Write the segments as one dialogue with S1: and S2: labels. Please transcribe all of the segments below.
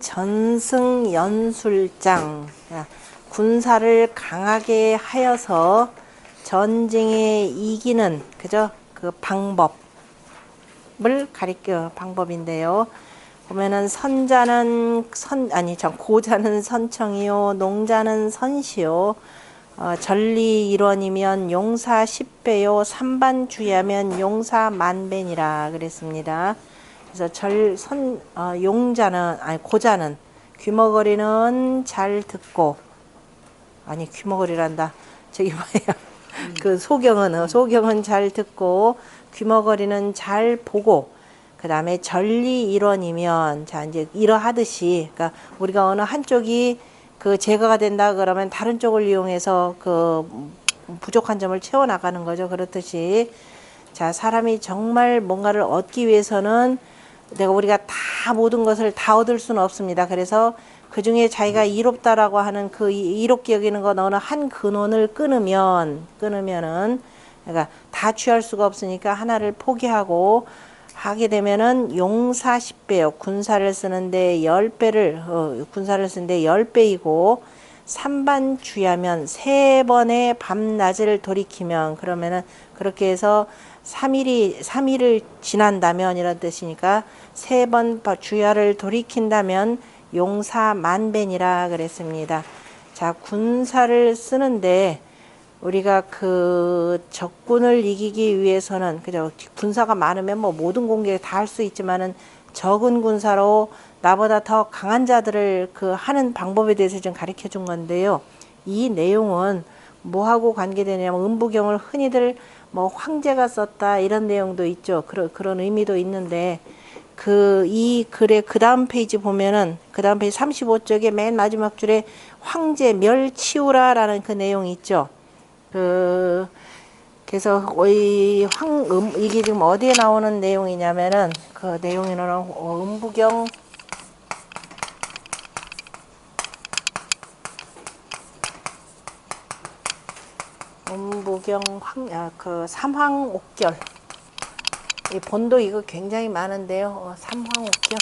S1: 전승연술장, 군사를 강하게 하여서 전쟁에 이기는 그 방법을 가리켜 방법인데요. 보면은 고자는 선청이요, 농자는 선시요, 전리일원이면 용사 10배요, 삼반주야면 용사 만배니라 그랬습니다. 그래서 고자는 귀머거리는 잘 듣고, 귀머거리란다. 그 소경은 잘 듣고, 귀머거리는 잘 보고, 그 다음에 전리일원이면, 이제 이러하듯이, 그러니까 우리가 어느 한쪽이 그 제거가 된다 그러면 다른 쪽을 이용해서 그 부족한 점을 채워나가는 거죠. 그렇듯이, 사람이 정말 뭔가를 얻기 위해서는 우리가 다 모든 것을 다 얻을 수는 없습니다. 그래서 그 중에 자기가 이롭다라고 하는 그 이롭게 여기는 건 어느 한 근원을 끊으면은 그러니까 다 취할 수가 없으니까 하나를 포기하고 하게 되면은 용사 10배요. 군사를 쓰는데 10배이고 삼반주야면 3번의 밤낮을 돌이키면 그러면은 그렇게 해서 3일을 지난다면 이런 뜻이니까 3번 주야를 돌이킨다면 용사 만배니라 그랬습니다. 군사를 쓰는데 우리가 그 적군을 이기기 위해서는 군사가 많으면 뭐 모든 공격에 다 할 수 있지만은 적은 군사로 나보다 더 강한 자들을 하는 방법에 대해서 좀 가르쳐 준 건데요. 이 내용은 뭐하고 관계되냐면 은부경을 흔히들 뭐 황제가 썼다 이런 내용도 있죠. 그런 의미도 있는데 이 글의 그 다음 페이지 보면은 그 다음 페이지 35쪽에 맨 마지막 줄에 황제 멸치우라라는 그 내용이 있죠. 그래서 이게 지금 어디에 나오는 내용이냐면은 그 내용에는 은부경 삼황옥결 이 본도 이거 굉장히 많은데요. 삼황옥결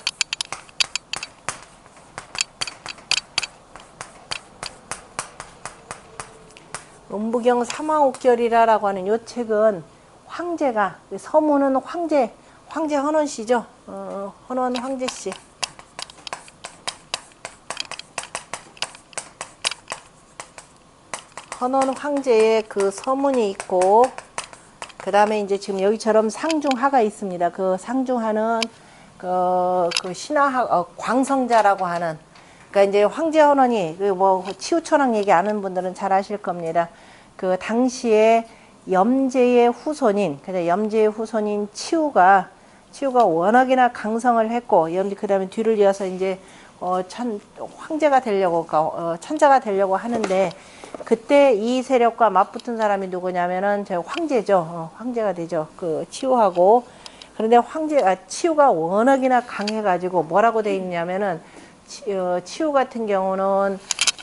S1: 은부경 삼황옥결이라고 하는 요 책은 황제가 서문은 황제 헌원씨죠. 헌원 황제씨. 헌원 황제의 그 서문이 있고 그 다음에 이제 지금 여기처럼 상중하가 있습니다. 그 상중하는 그 신하하 광성자라고 하는 그러니까 이제 황제 헌원이 뭐 치우천왕 얘기 아는 분들은 잘 아실 겁니다. 그 당시에 염제의 후손인 치우가 워낙이나 강성을 했고 그 다음에 뒤를 이어서 이제 황제가 되려고 천자가 되려고 하는데 그때 이 세력과 맞붙은 사람이 누구냐면은 황제죠. 황제가 되죠. 그 치우하고. 그런데 치우가 워낙이나 강해가지고 뭐라고 돼 있냐면은 치우 같은 경우는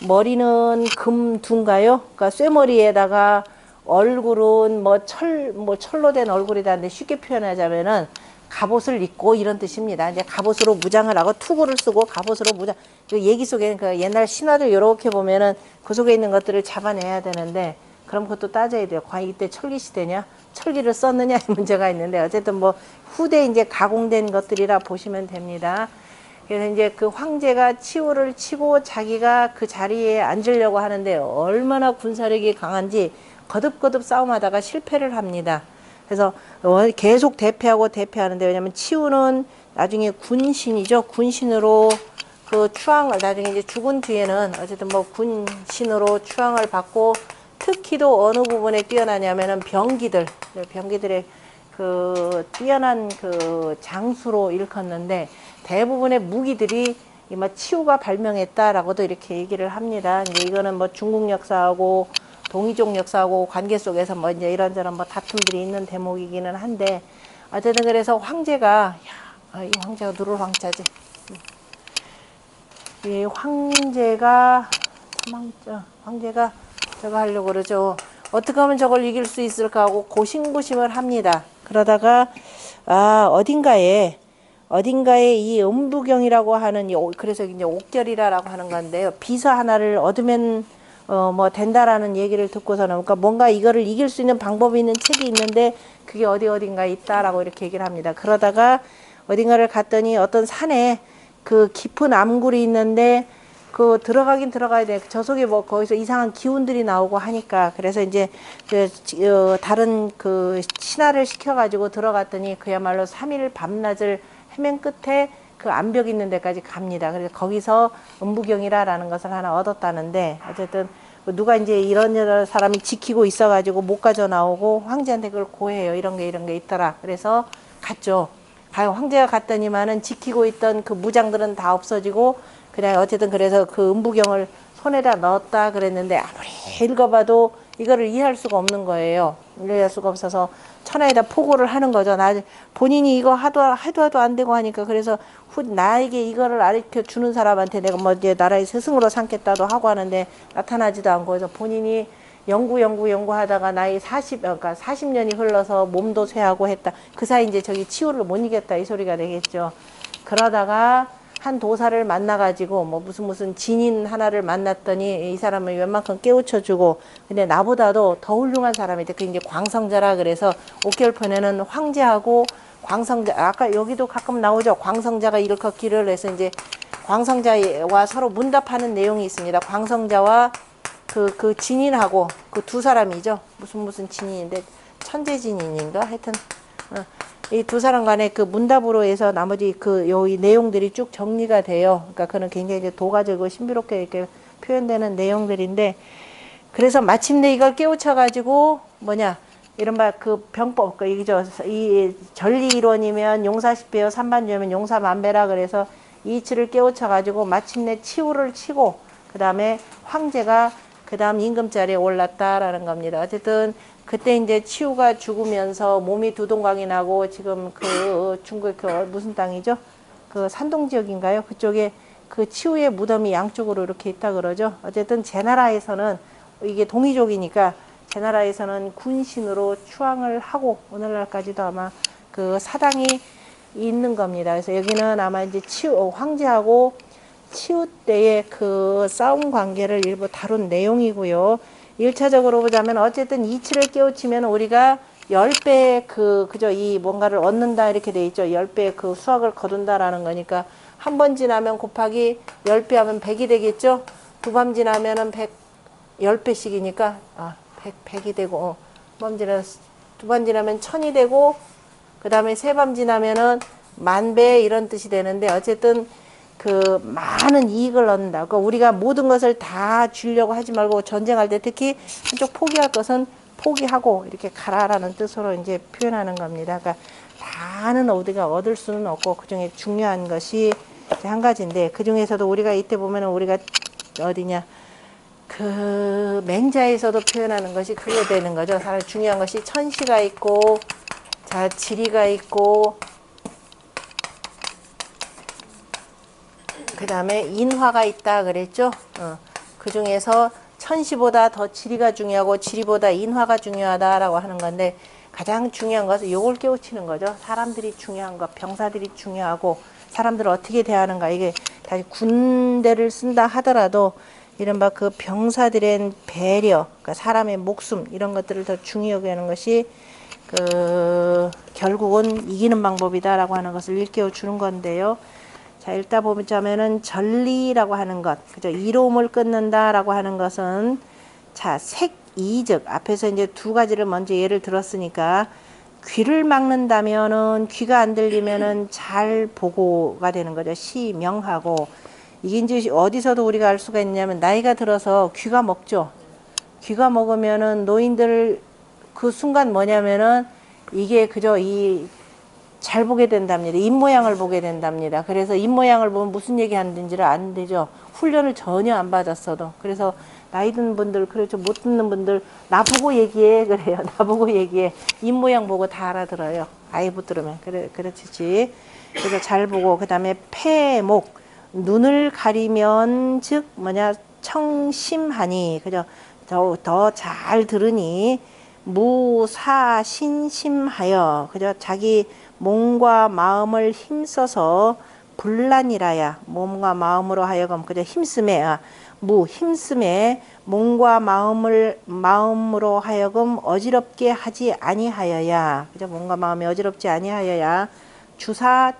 S1: 머리는 금둔가요? 그러니까 쇠머리에다가 얼굴은 철로 된 얼굴이다는데 쉽게 표현하자면은 갑옷을 입고 이런 뜻입니다. 이제 갑옷으로 무장을 하고 투구를 쓰고 갑옷으로 무장. 그 얘기 속에 그 옛날 신화들 이렇게 보면은 그 속에 있는 것들을 잡아내야 되는데 그럼 그것도 따져야 돼요. 과연 이때 철기 시대냐? 철기를 썼느냐 문제가 있는데 어쨌든 뭐 후대 이제 가공된 것들이라 보시면 됩니다. 그래서 이제 그 황제가 치우를 치고 자기가 그 자리에 앉으려고 하는데 얼마나 군사력이 강한지 거듭거듭 싸움하다가 실패를 합니다. 그래서 계속 대패하는데 왜냐면 치우는 나중에 군신이죠. 군신으로 그 추앙을 나중에 이제 죽은 뒤에는 어쨌든 뭐 군신으로 추앙을 받고 특히도 어느 부분에 뛰어나냐면은 병기들의 그 뛰어난 그 장수로 일컫는데 대부분의 무기들이 치우가 발명했다라고도 이렇게 얘기를 합니다. 이제 이거는 뭐 중국 역사하고 동이족 역사하고 관계 속에서 뭐 이제 이런저런 뭐 다툼들이 있는 대목이기는 한데 어쨌든 그래서 황제가 이 황제가 누를 황자지. 이 황제가 저거 하려고 그러죠. 어떻게 하면 저걸 이길 수 있을까 하고 고심고심을 합니다. 그러다가 어딘가에 어딘가에 이 음부경이라고 하는 그래서 이제 옥결이라고 하는 건데요. 비서 하나를 얻으면 뭐 된다라는 얘기를 듣고서는 그러니까 뭔가 이거를 이길 수 있는 방법이 있는 책이 있는데 그게 어딘가에 있다라고 이렇게 얘기를 합니다. 그러다가 어딘가를 갔더니 어떤 산에 그 깊은 암굴이 있는데 그 들어가긴 들어가야 돼. 저 속에 뭐 거기서 이상한 기운들이 나오고 하니까 그래서 이제 다른 그 신하를 시켜가지고 들어갔더니 그야말로 3일 밤낮을 헤맨 끝에 그 암벽 있는 데까지 갑니다. 그래서 거기서 음부경이라는 것을 하나 얻었다는데 어쨌든 누가 이제 이런 사람이 지키고 있어가지고 못 가져 나오고 황제한테 그걸 고해요. 이런 게 있더라. 그래서 갔죠. 황제가 갔더니만은 지키고 있던 그 무장들은 다 없어지고 그냥 어쨌든 그래서 그 음부경을 손에다 넣었다 그랬는데 아무리 읽어봐도 이거를 이해할 수가 없는 거예요. 이해할 수가 없어서 천하에다 포고를 하는 거죠. 본인이 이거 하도 안 되고 하니까 그래서 나에게 이거를 가르쳐 주는 사람한테 내가 뭐 이제 나라의 스승으로 삼겠다도 하고 하는데 나타나지도 않고 그래서 본인이 연구하다가 나이 40년이 흘러서 몸도 쇠하고 했다. 그 사이 이제 저기 치유를 못 이겼다 이 소리가 되겠죠. 그러다가 한 도사를 만나가지고 뭐 무슨 진인 하나를 만났더니 이 사람을 웬만큼 깨우쳐주고 근데 나보다도 더 훌륭한 사람이 돼. 그 이제 광성자라 그래서 옥결편에는 황제하고 광성자 아까 여기도 가끔 나오죠. 광성자가 일컫기를 해서 이제 광성자와 서로 문답하는 내용이 있습니다. 광성자와 그 진인하고 그 두 사람이죠. 무슨 진인인데 천재진인인가 하여튼 이 두 사람 간의 그 문답으로 해서 나머지 이 내용들이 쭉 정리가 돼요. 그러니까 그는 굉장히 이제 도가적이고 신비롭게 이렇게 표현되는 내용들인데 그래서 마침내 이걸 깨우쳐가지고 이른바 그 병법, 이 전리 이론이면 용사 10배요, 삼반주면 용사 만배라 그래서 이치를 깨우쳐가지고 마침내 치우를 치고 그 다음에 황제가 그 다음 임금자리에 올랐다라는 겁니다. 어쨌든 그때 이제 치우가 죽으면서 몸이 두동강이 나고 지금 그 중국 무슨 땅이죠? 그 산동 지역인가요? 그쪽에 그 치우의 무덤이 양쪽으로 이렇게 있다 그러죠. 어쨌든 제 나라에서는 이게 동이족이니까 제 나라에서는 군신으로 추앙을 하고 오늘날까지도 아마 그 사당이 있는 겁니다. 그래서 여기는 아마 이제 황제하고 치우 때의 그 싸움 관계를 일부 다룬 내용이고요. 1차적으로 보자면 어쨌든 이치를 깨우치면 우리가 10배의 이 뭔가를 얻는다 이렇게 돼 있죠. 10배의 그 수확을 거둔다라는 거니까 한 번 지나면 곱하기 10배 하면 100이 되겠죠. 두 번 지나면은 10배씩이니까 100이 되고 두 번 지나면 1000이 되고 그 다음에 세 번 지나면은 10,000배 이런 뜻이 되는데 어쨌든 그 많은 이익을 얻는다. 그러니까 우리가 모든 것을 다 주려고 하지 말고 전쟁할 때 특히 한쪽 포기할 것은 포기하고 이렇게 가라라는 뜻으로 이제 표현하는 겁니다. 그러니까 다는 우리가 얻을 수는 없고 그 중에 중요한 것이 한 가지인데 그 중에서도 우리가 이때 보면은 우리가 어디냐 그 맹자에서도 표현하는 것이 그게 되는 거죠. 사실 중요한 것이 천시가 있고 자 지리가 있고 그 다음에 인화가 있다 그랬죠. 그 중에서 천시보다 더 지리가 중요하고 지리보다 인화가 중요하다라고 하는 건데 가장 중요한 것은 요걸 깨우치는 거죠. 사람들이 중요한 것, 병사들이 중요하고 사람들을 어떻게 대하는가. 이게 다시 군대를 쓴다 하더라도 이른바 그 병사들의 배려, 그러니까 사람의 목숨 이런 것들을 더 중요하게 하는 것이 결국은 이기는 방법이다라고 하는 것을 일깨워 주는 건데요. 자, 일단 보자면은 전리라고 하는 것, 그죠? 이로움을 끊는다라고 하는 것은 자, 색이즉 앞에서 이제 두 가지를 먼저 예를 들었으니까 귀를 막는다면은 귀가 안 들리면은 잘 보고가 되는 거죠. 시명하고 이게 이제 어디서도 우리가 알 수가 있냐면 나이가 들어서 귀가 먹죠. 귀가 먹으면은 노인들 그 순간 뭐냐면은 이게 그저 잘 보게 된답니다. 입모양을 보게 된답니다. 그래서 입모양을 보면 무슨 얘기 하는지를 안 되죠. 훈련을 전혀 안 받았어도. 그래서 나이 든 분들, 그렇죠. 못 듣는 분들, 나보고 얘기해. 그래요. 나보고 얘기해. 입모양 보고 다 알아들어요. 아예 못 들으면. 그렇지. 그래서 잘 보고, 그 다음에 폐목, 눈을 가리면, 청심하니. 그죠. 더 잘 들으니. 무사신심하여 그죠? 자기 몸과 마음을 힘써서 분란이라야 몸과 마음으로 하여금 그저 힘쓰매 힘쓰매 몸과 마음으로 하여금 어지럽게 하지 아니하여야 그죠? 몸과 마음이 어지럽지 아니하여야 주사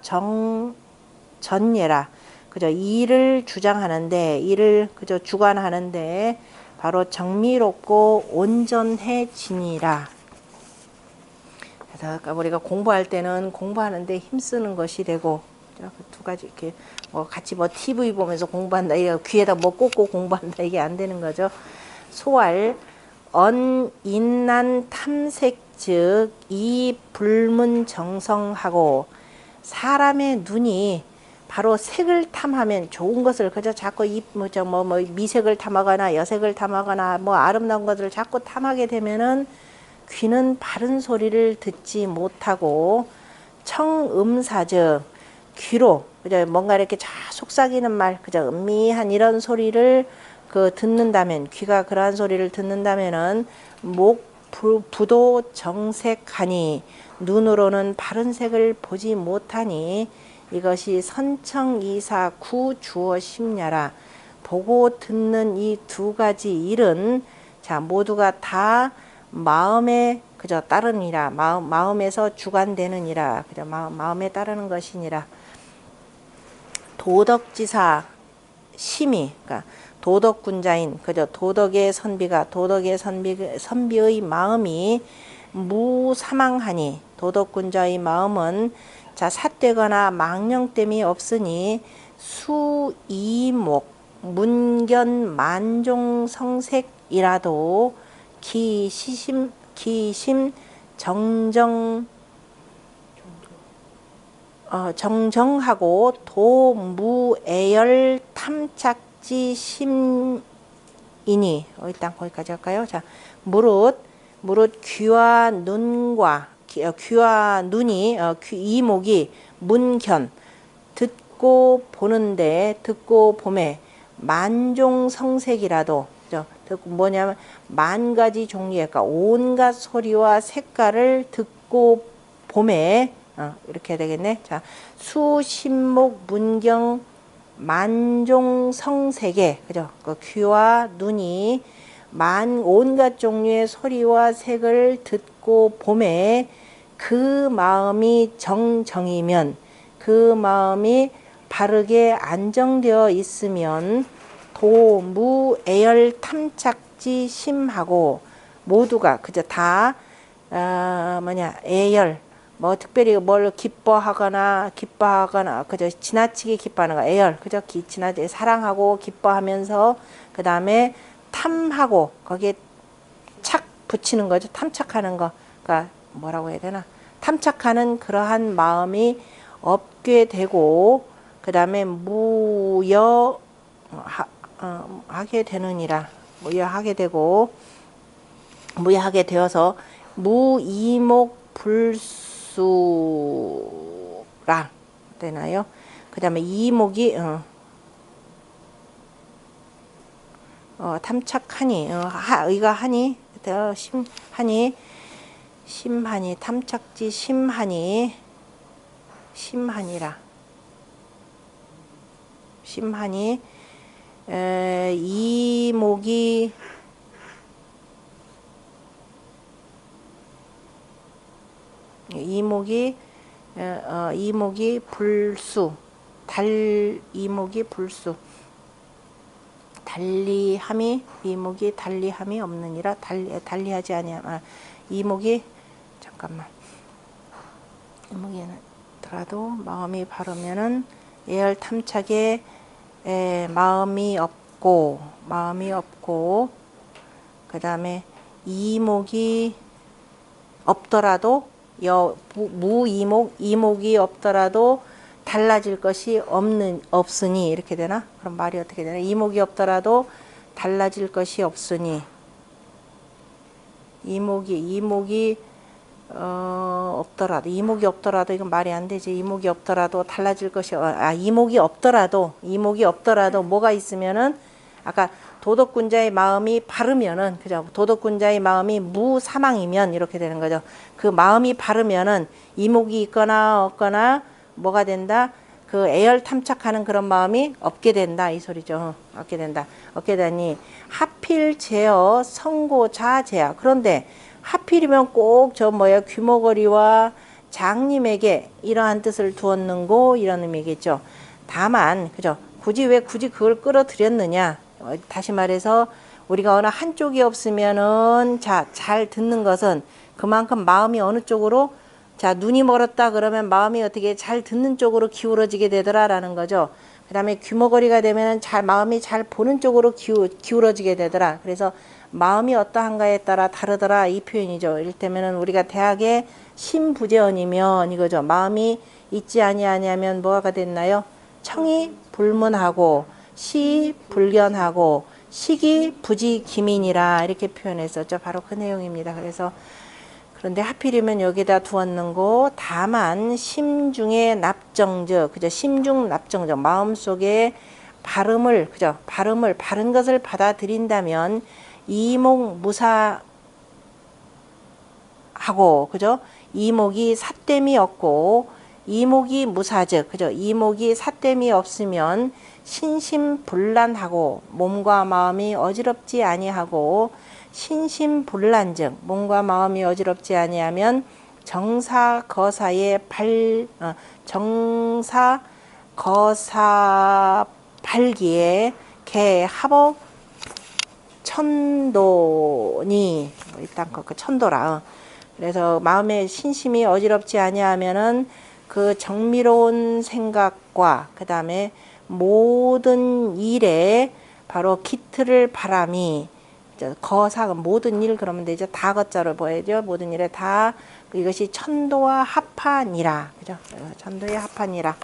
S1: 전예라 그죠? 일을 주장하는데 일을 그저 주관하는데 바로 정미롭고 온전해지니라. 그래서 우리가 공부할 때는 공부하는데 힘쓰는 것이 되고 그 두 가지 이렇게 뭐 같이 뭐 TV 보면서 공부한다 이게 귀에다 뭐 꽂고 공부한다 이게 안 되는 거죠. 소알 언인난 탐색 이 불문정성하고 사람의 눈이 바로 색을 탐하면 좋은 것을 그저 자꾸 미색을 탐하거나 여색을 탐하거나 뭐 아름다운 것을 자꾸 탐하게 되면은 귀는 바른 소리를 듣지 못하고 청음사즉 귀로 그저 뭔가 이렇게 속삭이는 말 그저 음미한 이런 소리를 듣는다면 귀가 그러한 소리를 듣는다면은 부도 정색하니 눈으로는 바른 색을 보지 못하니 이것이 선청이사 구주어 심야라. 보고 듣는 이 두 가지 일은 자 모두가 다 마음에 그저 따르니라. 마음에서 주관되느니라. 그저 마음에 따르는 것이니라. 도덕지사 심이 그러니까 도덕군자인 그저 도덕의 선비의 마음이 무사망하니 도덕군자의 마음은 자 삿되거나 망령됨이 없으니 수이목 문견 만종성색이라도 기심 정정하고 도무애열 탐착지 심이니 일단 거기까지 할까요? 자 무릇 귀와 눈과 귀와 눈이 이목이 문견 듣고 봄에 만종성색이라도 듣고 뭐냐면 만 가지 종류의 그러니까 온갖 소리와 색깔을 듣고 봄에 이렇게 되겠네. 자 수신목 문경 만종성색에 그죠? 그 귀와 눈이 온갖 종류의 소리와 색을 듣고 봄에 그 마음이 정정이면 그 마음이 바르게 안정되어 있으면 도무애열 탐착지 심하고 모두가 그저 다 애열 뭐 특별히 뭘 기뻐하거나 그저 지나치게 기뻐하는 거 애열 그저 지나치게 사랑하고 기뻐하면서 그 다음에 탐하고 거기에 착 붙이는 거죠. 탐착하는 거 그러니까 뭐라고 해야 되나 탐착하는 그러한 마음이 없게 되고 그 다음에 하게 되느니라. 무여하게 되고 무여하게 되어서 무이목 불수라 되나요? 그 다음에 이목이 탐착하니 의가 하니 심하니 탐착지 심하니라 심하니 이목이 불수 이목이 불수 달리함이 이목이 달리함이 없느니라 달리하지 아니함 이목이 잠깐만 이목이더라도 마음이 바르면은 예열 탐착에 마음이 없고 그 다음에 이목이 없더라도 이목이 없더라도 달라질 것이 없으니 이렇게 되나? 그럼 말이 어떻게 되나? 이목이 없더라도 달라질 것이 없으니 이목이 없더라도 이건 말이 안 되지. 이목이 없더라도 달라질 것이 이목이 없더라도 뭐가 있으면은 아까 도덕군자의 마음이 바르면은, 그죠? 도덕군자의 마음이 무사망이면 이렇게 되는 거죠. 그 마음이 바르면은 이목이 있거나 없거나 뭐가 된다? 그 애열 탐착하는 그런 마음이 없게 된다 이 소리죠. 없게 된다. 없게 되니 하필 제어 성고자제야. 그런데 하필이면 꼭 저 뭐야 귀머거리와 장님에게 이러한 뜻을 두었는고 이런 의미겠죠. 다만 그죠. 굳이 그걸 끌어들였느냐. 다시 말해서 우리가 어느 한쪽이 없으면은 잘 듣는 것은 그만큼 마음이 어느 쪽으로 눈이 멀었다 그러면 마음이 어떻게 잘 듣는 쪽으로 기울어지게 되더라라는 거죠. 그 다음에 귀머거리가 되면은 마음이 잘 보는 쪽으로 기울어지게 되더라. 그래서 마음이 어떠한가에 따라 다르더라 이 표현이죠. 이를테면은 우리가 대학에 신부재언이면 이거죠. 마음이 있지 아니하냐면 뭐가 됐나요? 청이 불문하고 시 불견하고 식이 부지기민이라 이렇게 표현했었죠. 바로 그 내용입니다. 그래서 그런데 하필이면 여기다 두었는고 다만 심중의 납정적 그죠? 심중 납정적 마음속에 발음을 그죠? 바른 것을 받아들인다면 이목무사하고 그죠? 이목이 삿됨이 없고 이목이 무사즉 그죠? 이목이 삿됨이 없으면 신심불란하고 몸과 마음이 어지럽지 아니하고 신심불란즉 몸과 마음이 어지럽지 아니하면 정사거사발기에 개합업 천도니 일단 그 천도라. 그래서 마음의 신심이 어지럽지 아니하면은 그 정미로운 생각과 그 다음에 모든 일에 바로 기틀을 바람이 거사 모든 일 그러면 되죠. 다 거자로 보여야죠. 모든 일에 다 이것이 천도와 합하니라. 그죠? 천도의 합하니라.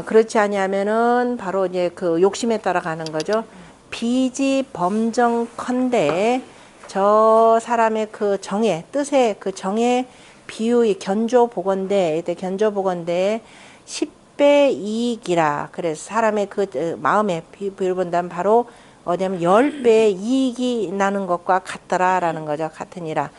S1: 그렇지 아니하면은 바로 이제 그 욕심에 따라 가는 거죠. 비지 범정컨대 저 사람의 그 정의 뜻의 그 정의 비유의 견조보건대 이때 견조보건대 10배 이익이라. 그래서 사람의 그 마음의 비유를 본다면 바로 어디냐면 10배의 이익이 나는 것과 같더라라는 거죠. 같으니라.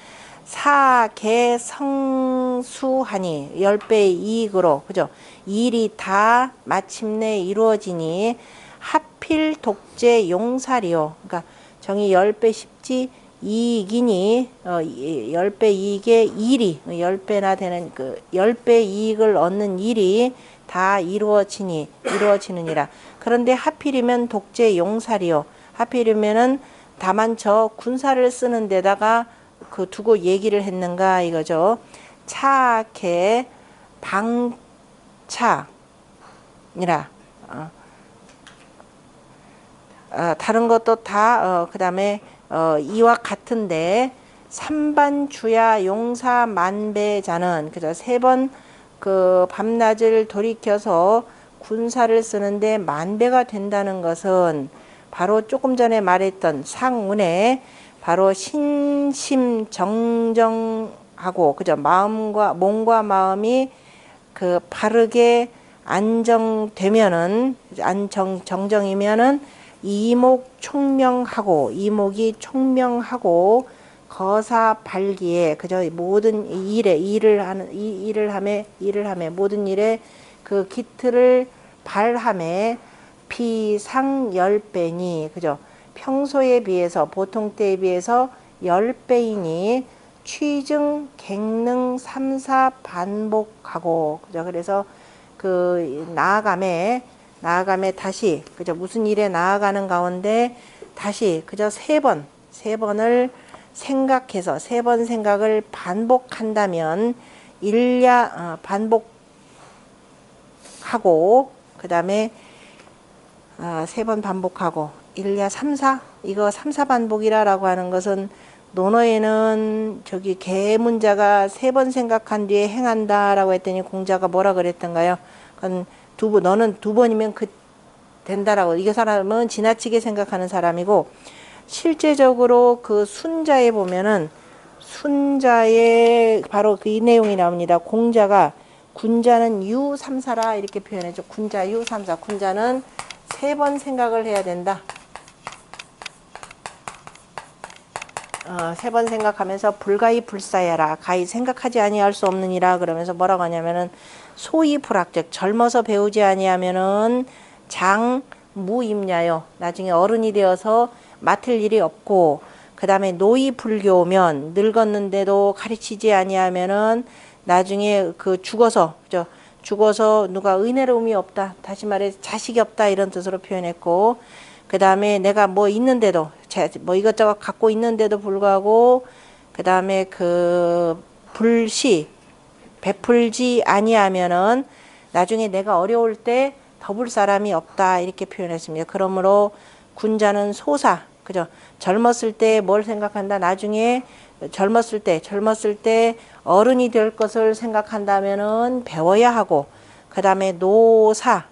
S1: 사개성수하니 10배의 이익으로 그죠? 일이 다 마침내 이루어지니 하필 독재 용사리요. 그러니까 정이 10배 십지 이익이니 10배 이익의 일이 10배나 되는 그 10배 이익을 얻는 일이 다 이루어지느니라. 그런데 하필이면 독재 용사리요. 하필이면은 다만 저 군사를 쓰는 데다가 그 두고 얘기를 했는가 이거죠. 차개 방차니라. 다른 것도 다 그 다음에 이와 같은데 삼반주야 용사 만배자는 그죠. 3번 그 밤낮을 돌이켜서 군사를 쓰는데 만배가 된다는 것은 바로 조금 전에 말했던 상문에 바로 신심정정하고 그죠. 몸과 마음이 그 바르게 안정되면은 정정이면은 이목이 총명하고 거사발기에 그저 모든 일을 함에 모든 일에 그 기틀을 발함에 비상 10배니 그죠. 평소에 비해서 보통 때에 비해서 10배이니 취증 갱능 3사 반복하고 그죠. 그래서 그 나아감에 다시 그죠. 무슨 일에 나아가는 가운데 다시 그저 3번을 생각해서 3번 생각을 반복한다면 반복하고 그 다음에 3번 반복하고 1야 3사 이거 3사 반복이라고 하는 것은 논어에는 저기 개문자가 3번 생각한 뒤에 행한다라고 했더니 공자가 뭐라 그랬던가요? 그건 너는 2번이면 된다라고. 이 사람은 지나치게 생각하는 사람이고 실제적으로 그 순자에 보면은 순자에 바로 그 이 내용이 나옵니다. 공자가 군자는 유삼사라 이렇게 표현해줘. 군자 유삼사. 군자는 3번 생각을 해야 된다. 세 번 생각하면서 불가히 불사야라 가히 생각하지 아니할 수 없느니라 그러면서 뭐라고 하냐면은 소위 불학즉 젊어서 배우지 아니하면은 장무임야요 나중에 어른이 되어서 맡을 일이 없고 그 다음에 노이 불교면 늙었는데도 가르치지 아니하면은 나중에 그 죽어서 그죠 죽어서 누가 은혜로움이 없다 다시 말해 자식이 없다 이런 뜻으로 표현했고 그 다음에 내가 뭐 있는데도 뭐 이것저것 갖고 있는데도 불구하고 그 다음에 그 불시 베풀지 아니하면은 나중에 내가 어려울 때 더불 사람이 없다 이렇게 표현했습니다. 그러므로 군자는 소사 그죠 젊었을 때 뭘 생각한다 나중에 젊었을 때 어른이 될 것을 생각한다면은 배워야 하고 그 다음에 노사사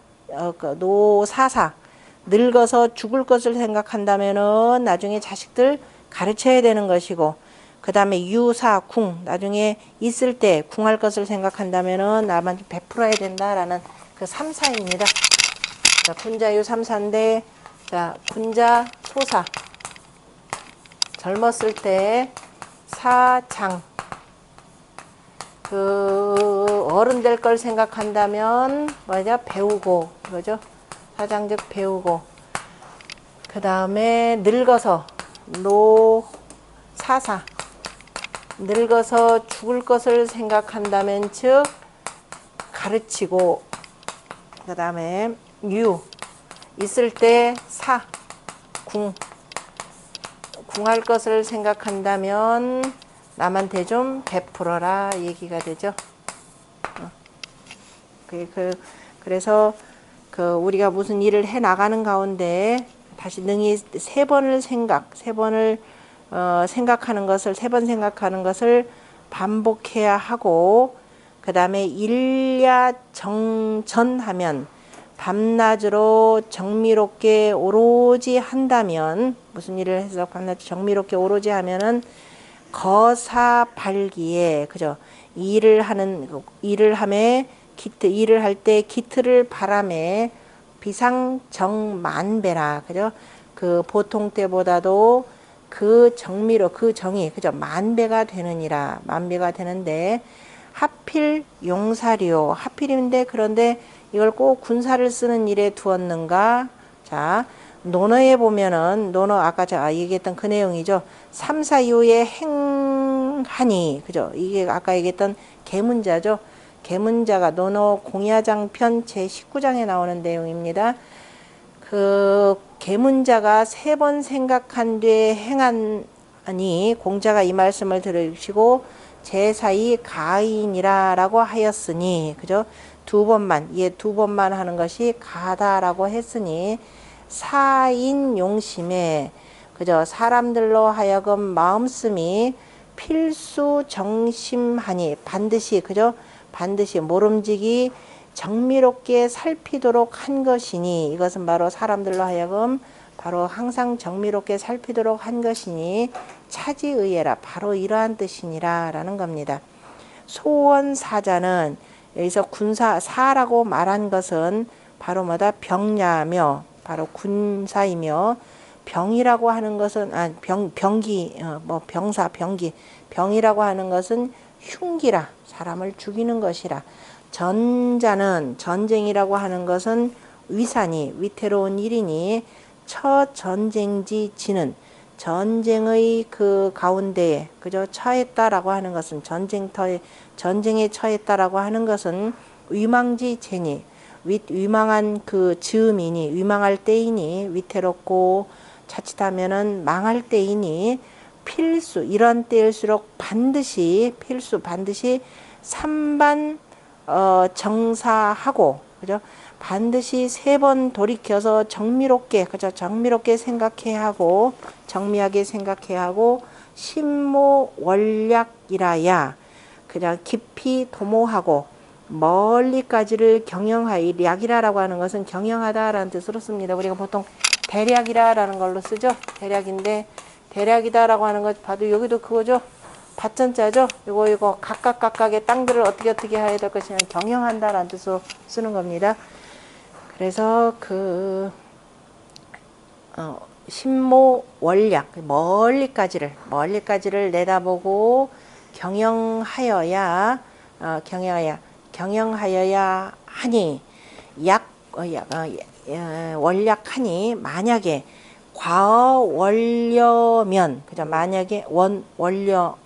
S1: 늙어서 죽을 것을 생각한다면은 나중에 자식들 가르쳐야 되는 것이고 그 다음에 유사궁 나중에 있을 때 궁할 것을 생각한다면은 나만 베풀어야 된다라는 그 3사입니다. 자, 군자유 3사인데 자 군자 소사 젊었을 때 사장 그 어른 될 걸 생각한다면 뭐냐 배우고 그거죠. 사장 즉 배우고 그 다음에 늙어서 노사사 늙어서 죽을 것을 생각한다면 즉 가르치고 그 다음에 유 있을 때 사 궁할 것을 생각한다면 남한테 좀 베풀어라 얘기가 되죠. 그래서 그 우리가 무슨 일을 해 나가는 가운데 다시 능히 세 번을 생각하는 것을 세 번 생각하는 것을 반복해야 하고 그 다음에 일야 정전하면 밤낮으로 정미롭게 오로지 한다면 무슨 일을 해서 밤낮 정미롭게 오로지 하면은 거사발기에 그죠 일을 함에 일을 할 때 기틀을 바람에 비상정만배라 그죠 그 보통 때보다도 그 정미로 그 정이 그죠 만배가 되느니라 만배가 되는데 하필 용사리요 하필인데 그런데 이걸 꼭 군사를 쓰는 일에 두었는가 자 논어에 보면은 논어 아까 제가 얘기했던 그 내용이죠 3사 이후에 행하니 그죠 이게 아까 얘기했던 계문자죠 계문자가 논어 공야장편 제19장에 나오는 내용입니다 그 계문자가 세 번 생각한 뒤에 행하니 공자가 이 말씀을 들으시고 제사이 가인이라 라고 하였으니 그죠 두 번만 하는 것이 가다라고 했으니 사인 용심에 그죠 사람들로 하여금 마음씀이 필수 정심하니 반드시 그죠 반드시 모름지기 정미롭게 살피도록 한 것이니 이것은 바로 사람들로 하여금 바로 항상 정미롭게 살피도록 한 것이니 차지의해라 바로 이러한 뜻이니라 라는 겁니다. 소원사자는 여기서 군사사라고 말한 것은 바로 뭐다 병야며 바로 군사이며 병이라고 하는 것은 병이라고 하는 것은 흉기라 사람을 죽이는 것이라 전자는 전쟁이라고 하는 것은 위산이 위태로운 일이니 첫 전쟁지 지는 전쟁의 그 가운데에 그저 처했다라고 하는 것은 전쟁에 처했다라고 하는 것은 위망지 제니 위망한 그 즈음이니 위망할 때이니 위태롭고 자칫하면은 망할 때이니 필수 이런 때일수록 반드시 삼반 정사하고 그죠 반드시 세 번 돌이켜서 정미롭게 그죠 정미롭게 생각해야 하고 정미하게 생각해야 하고 심모 원략이라야 그냥 깊이 도모하고 멀리까지를 경영하이 략이라라고 하는 것은 경영하다라는 뜻으로 씁니다. 우리가 보통 대략이라라는 걸로 쓰죠. 대략인데 대략이다라고 하는 것 봐도 여기도 그거죠. 밭전자죠. 이거 각각의 땅들을 어떻게 해야 될 것이냐 경영한다라는 뜻으로 쓰는 겁니다. 그래서 신모 원략 멀리까지를 내다보고 경영하여야 경영하여야 하니 원략하니 만약에 과원려면 그죠? 만약에 모려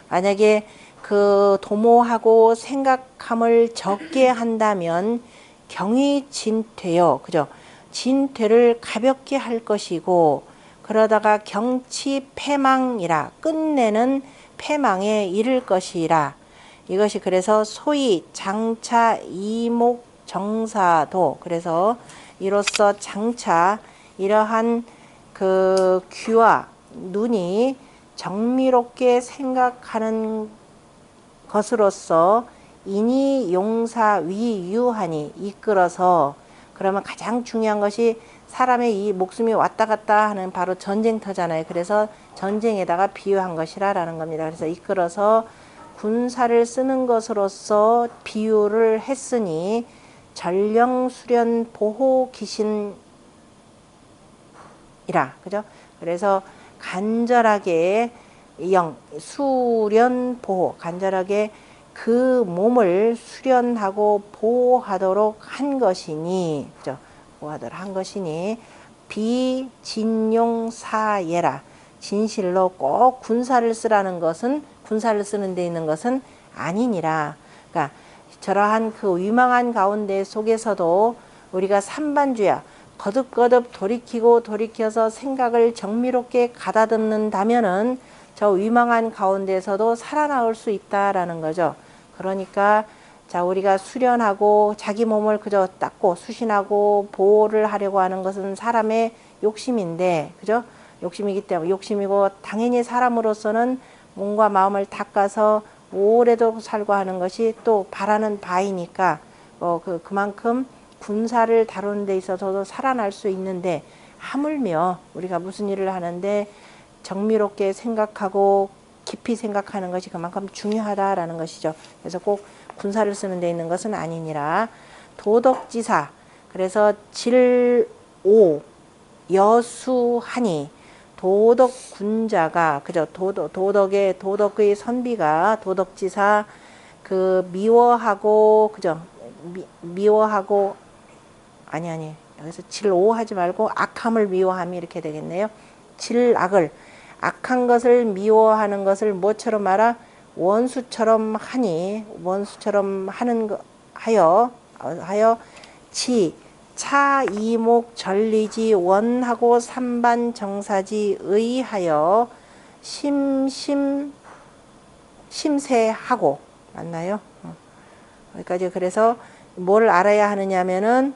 S1: 만약에 그 도모하고 생각함을 적게 한다면 경의진퇴요. 그죠? 진퇴를 가볍게 할 것이고 그러다가 경치패망이라 끝내는 패망에 이를 것이라. 이것이 그래서 소위 장차 이목정사도 그래서 이로써 장차 이러한 그 귀와 눈이 정미롭게 생각하는 것으로서 인이 용사 위유하니 이끌어서 그러면 가장 중요한 것이 사람의 이 목숨이 왔다 갔다 하는 바로 전쟁터잖아요. 그래서 전쟁에다가 비유한 것이라는 겁니다. 그래서 이끌어서 군사를 쓰는 것으로서 비유를 했으니 전령수련 보호 기신이라. 그죠? 그래서 간절하게 수련 보호, 간절하게 그 몸을 수련하고 보호하도록 한 것이니, 그죠? 보호하도록 한 것이니, 비진용사예라. 진실로 꼭 군사를 쓰라는 것은, 군사를 쓰는 데 있는 것은 아니니라. 그러니까 저러한 그 위망한 가운데 속에서도 우리가 삼반주야, 거듭거듭 돌이켜서 생각을 정미롭게 가다듬는다면은 저 위망한 가운데서도 살아나올 수 있다라는 거죠. 그러니까 자 우리가 수련하고 자기 몸을 그저 닦고 수신하고 보호를 하려고 하는 것은 사람의 욕심인데, 그죠? 욕심이기 때문에 욕심이고 당연히 사람으로서는 몸과 마음을 닦아서 오래도록 살고 하는 것이 또 바라는 바이니까 그만큼 군사를 다루는 데 있어서도 살아날 수 있는데 하물며 우리가 무슨 일을 하는데 정미롭게 생각하고 깊이 생각하는 것이 그만큼 중요하다라는 것이죠. 그래서 꼭 군사를 쓰는 데 있는 것은 아니니라. 도덕지사 그래서 질오 여수하니 도덕 군자가 그죠? 도덕의 선비가 도덕지사 그 미워하고 그죠? 미워하고 아니 여기서 질오 하지 말고 악함을 미워함이 이렇게 되겠네요. 질악을 악한 것을 미워하는 것을 뭐처럼 말하? 원수처럼 하니 원수처럼 하는 거 하여 차이목 전리지 원하고 삼반정사지 의하여 심세하고 맞나요? 여기까지. 그래서 뭘 알아야 하느냐면은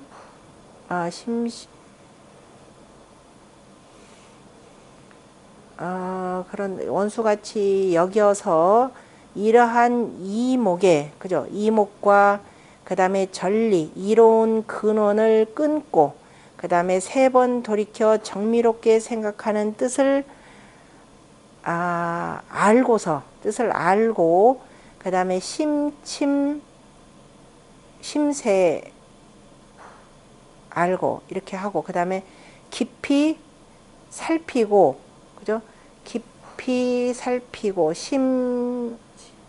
S1: 그런 원수같이 여겨서 이러한 이목에 그죠? 이목과 그 다음에 전리 이로운 근원을 끊고 그 다음에 3번 돌이켜 정미롭게 생각하는 뜻을 알고서 뜻을 알고 그 다음에 심세 알고 이렇게 하고 그 다음에 깊이 살피고 그죠? 깊이 살피고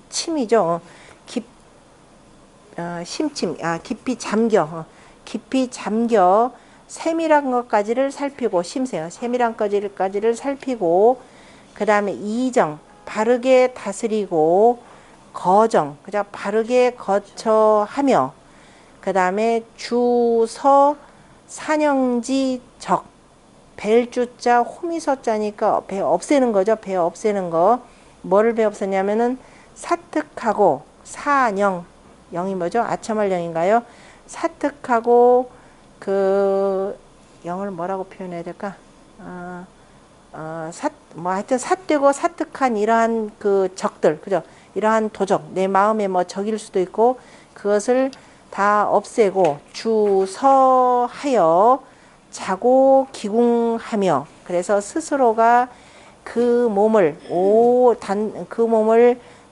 S1: 침이죠. 깊이 잠겨 세밀한 것까지를 살피고 심세요. 세밀한 것까지를 살피고 그 다음에 이정 바르게 다스리고 거정 그죠? 바르게 거처하며 그 다음에 주서 산영지적 벨주자 호미서자니까 배 없애는 거죠. 배 없애는 거. 뭐를 배 없애냐면은 사특하고 사령 영이 뭐죠? 아첨할 영인가요? 사특하고 그 영을 뭐라고 표현해야 될까? 하여튼 삿되고 사특한 이러한 그 적들, 그죠? 이러한 도적, 내 마음에 뭐 적일 수도 있고 그것을 다 없애고 주서하여 자고 기궁하며 그래서 스스로가 그 몸을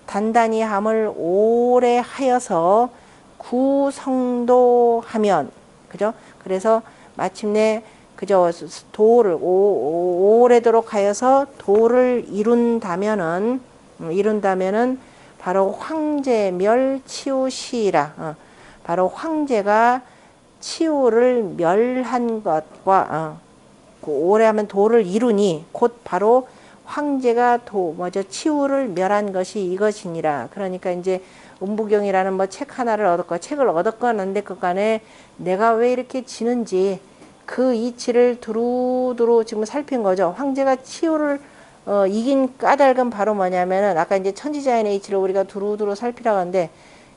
S1: 단단히 함을 오래 하여서 구성도하면 그죠? 그래서 마침내 그저 도를 오래도록 하여서 도를 이룬다면은 바로 황제멸 치우시라. 바로 황제가 치우를 멸한 것과 그 오래 하면 도를 이루니 곧 바로 황제가 치우를 멸한 것이 이것이니라. 그러니까 이제 음부경이라는 뭐 책 하나를 얻었고 책을 얻었건 안 됐건 간에 내가 왜 이렇게 지는지 그 이치를 두루두루 지금 살핀 거죠. 황제가 치우를 이긴 까닭은 바로 뭐냐면은 아까 이제 천지자연의 이치를 우리가 두루두루 살피라고 하는데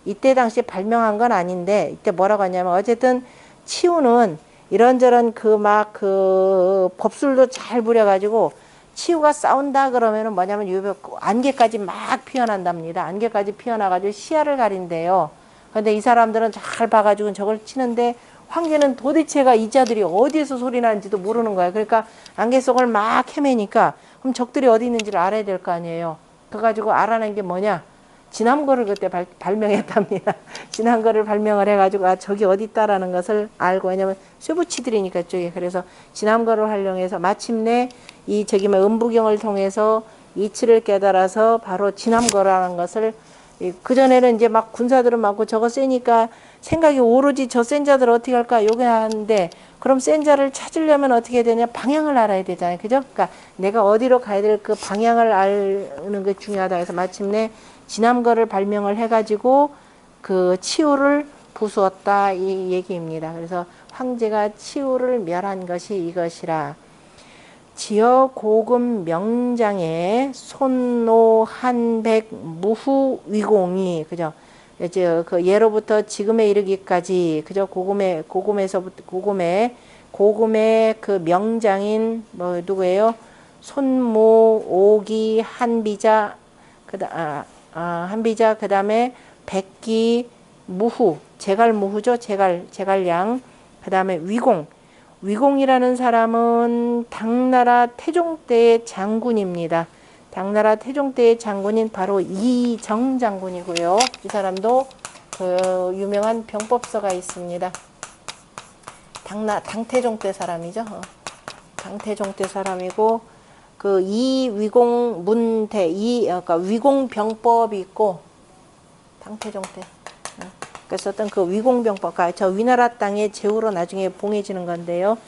S1: 이때 당시에 발명한 건 아닌데 이때 뭐라고 하냐면 어쨌든 치우는 이런저런 그 법술도 잘 부려가지고 치우가 싸운다 그러면은 뭐냐면 안개까지 막 피어난답니다. 안개까지 피어나가지고 시야를 가린대요. 근데 이 사람들은 잘 봐가지고 저걸 치는데 황제는 도대체가 이 자들이 어디에서 소리 나는지도 모르는 거야. 그러니까 안개 속을 막 헤매니까 그럼 적들이 어디 있는지를 알아야 될 거 아니에요. 그래가지고 알아낸 게 뭐냐? 진함거를 그때 발명했답니다. 진함거를 발명을 해가지고 저기 어디 있다라는 것을 알고 왜냐면 쇠붙이들이니까 쪽에 그래서 진함거를 활용해서 마침내 음부경을 통해서 이치를 깨달아서 바로 진함거라는 것을 그전에는 이제 막 군사들은 많고 저거 세니까 생각이 오로지 저 센 자들 어떻게 할까 요게 하는데 그럼 센 자를 찾으려면 어떻게 되냐 방향을 알아야 되잖아요. 그죠? 그러니까 내가 어디로 가야 될 그 방향을 아는 게 중요하다 해서 마침내 진함거를 발명을 해가지고 그 치우를 부수었다 이 얘기입니다. 그래서 황제가 치우를 멸한 것이 이것이라. 지어 고금 명장에 손노 한백 무후 위공이 그죠? 이제 그 예로부터 지금에 이르기까지 그죠? 고금의 그 명장인 뭐 누구예요? 손모 오기 한비자 한비자 그다음에 백기 무후 제갈무후죠. 제갈량 그다음에 위공이라는 사람은 당나라 태종 때의 장군입니다. 당나라 태종 때의 장군인 바로 이정 장군이고요. 이 사람도 그 유명한 병법서가 있습니다. 당태종 때 사람이죠. 당태종 때 사람이고 그 이위공 문대 그러니까 위공병법이 있고 당태종 때 그래서 어떤 그 위공병법, 저 위나라 땅에 제후로 나중에 봉해지는 건데요.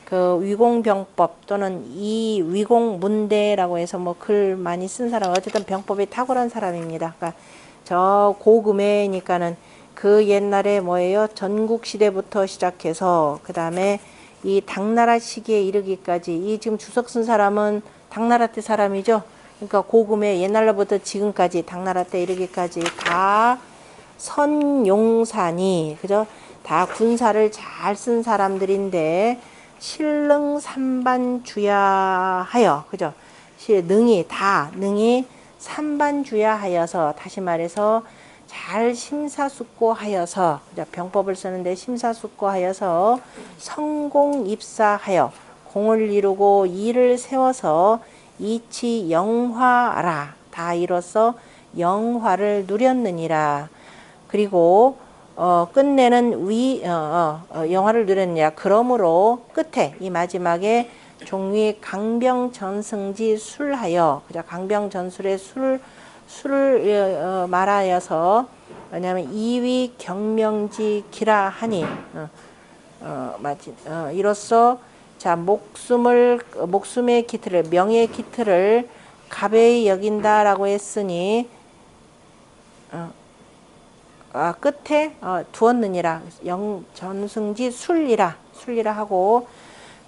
S1: 그 위공병법 또는 이 위공문대라고 해서 뭐 글 많이 쓴 사람, 어쨌든 병법이 탁월한 사람입니다. 그러니까 저 고금에니까는 그 옛날에 뭐예요? 전국시대부터 시작해서 그 다음에 이 당나라 시기에 이르기까지 이 지금 주석 쓴 사람은 당나라 때 사람이죠. 그러니까 고금에 옛날로부터 지금까지 당나라 때 이르기까지 다 선용산이 그죠? 다 군사를 잘 쓴 사람들인데 신릉3반주야하여 그죠? 능히 삼반주야하여서 다시 말해서 잘 심사숙고하여서 그죠? 병법을 쓰는데 심사숙고하여서 성공입사하여 공을 이루고 이를 세워서 이치 영화라 다 이로써 영화를 누렸느니라. 그리고 끝내는 영화를 누렸느냐. 그러므로 끝에 이 마지막에 종위 강병전승지 술하여 그죠? 강병전술의 술을 말하여서 왜냐하면 이위 경명지 기라하니 이로써 자 목숨의 기틀을 명예의 기틀을 가벼이 여긴다라고 했으니 끝에 두었느니라. 전승지 술리라 하고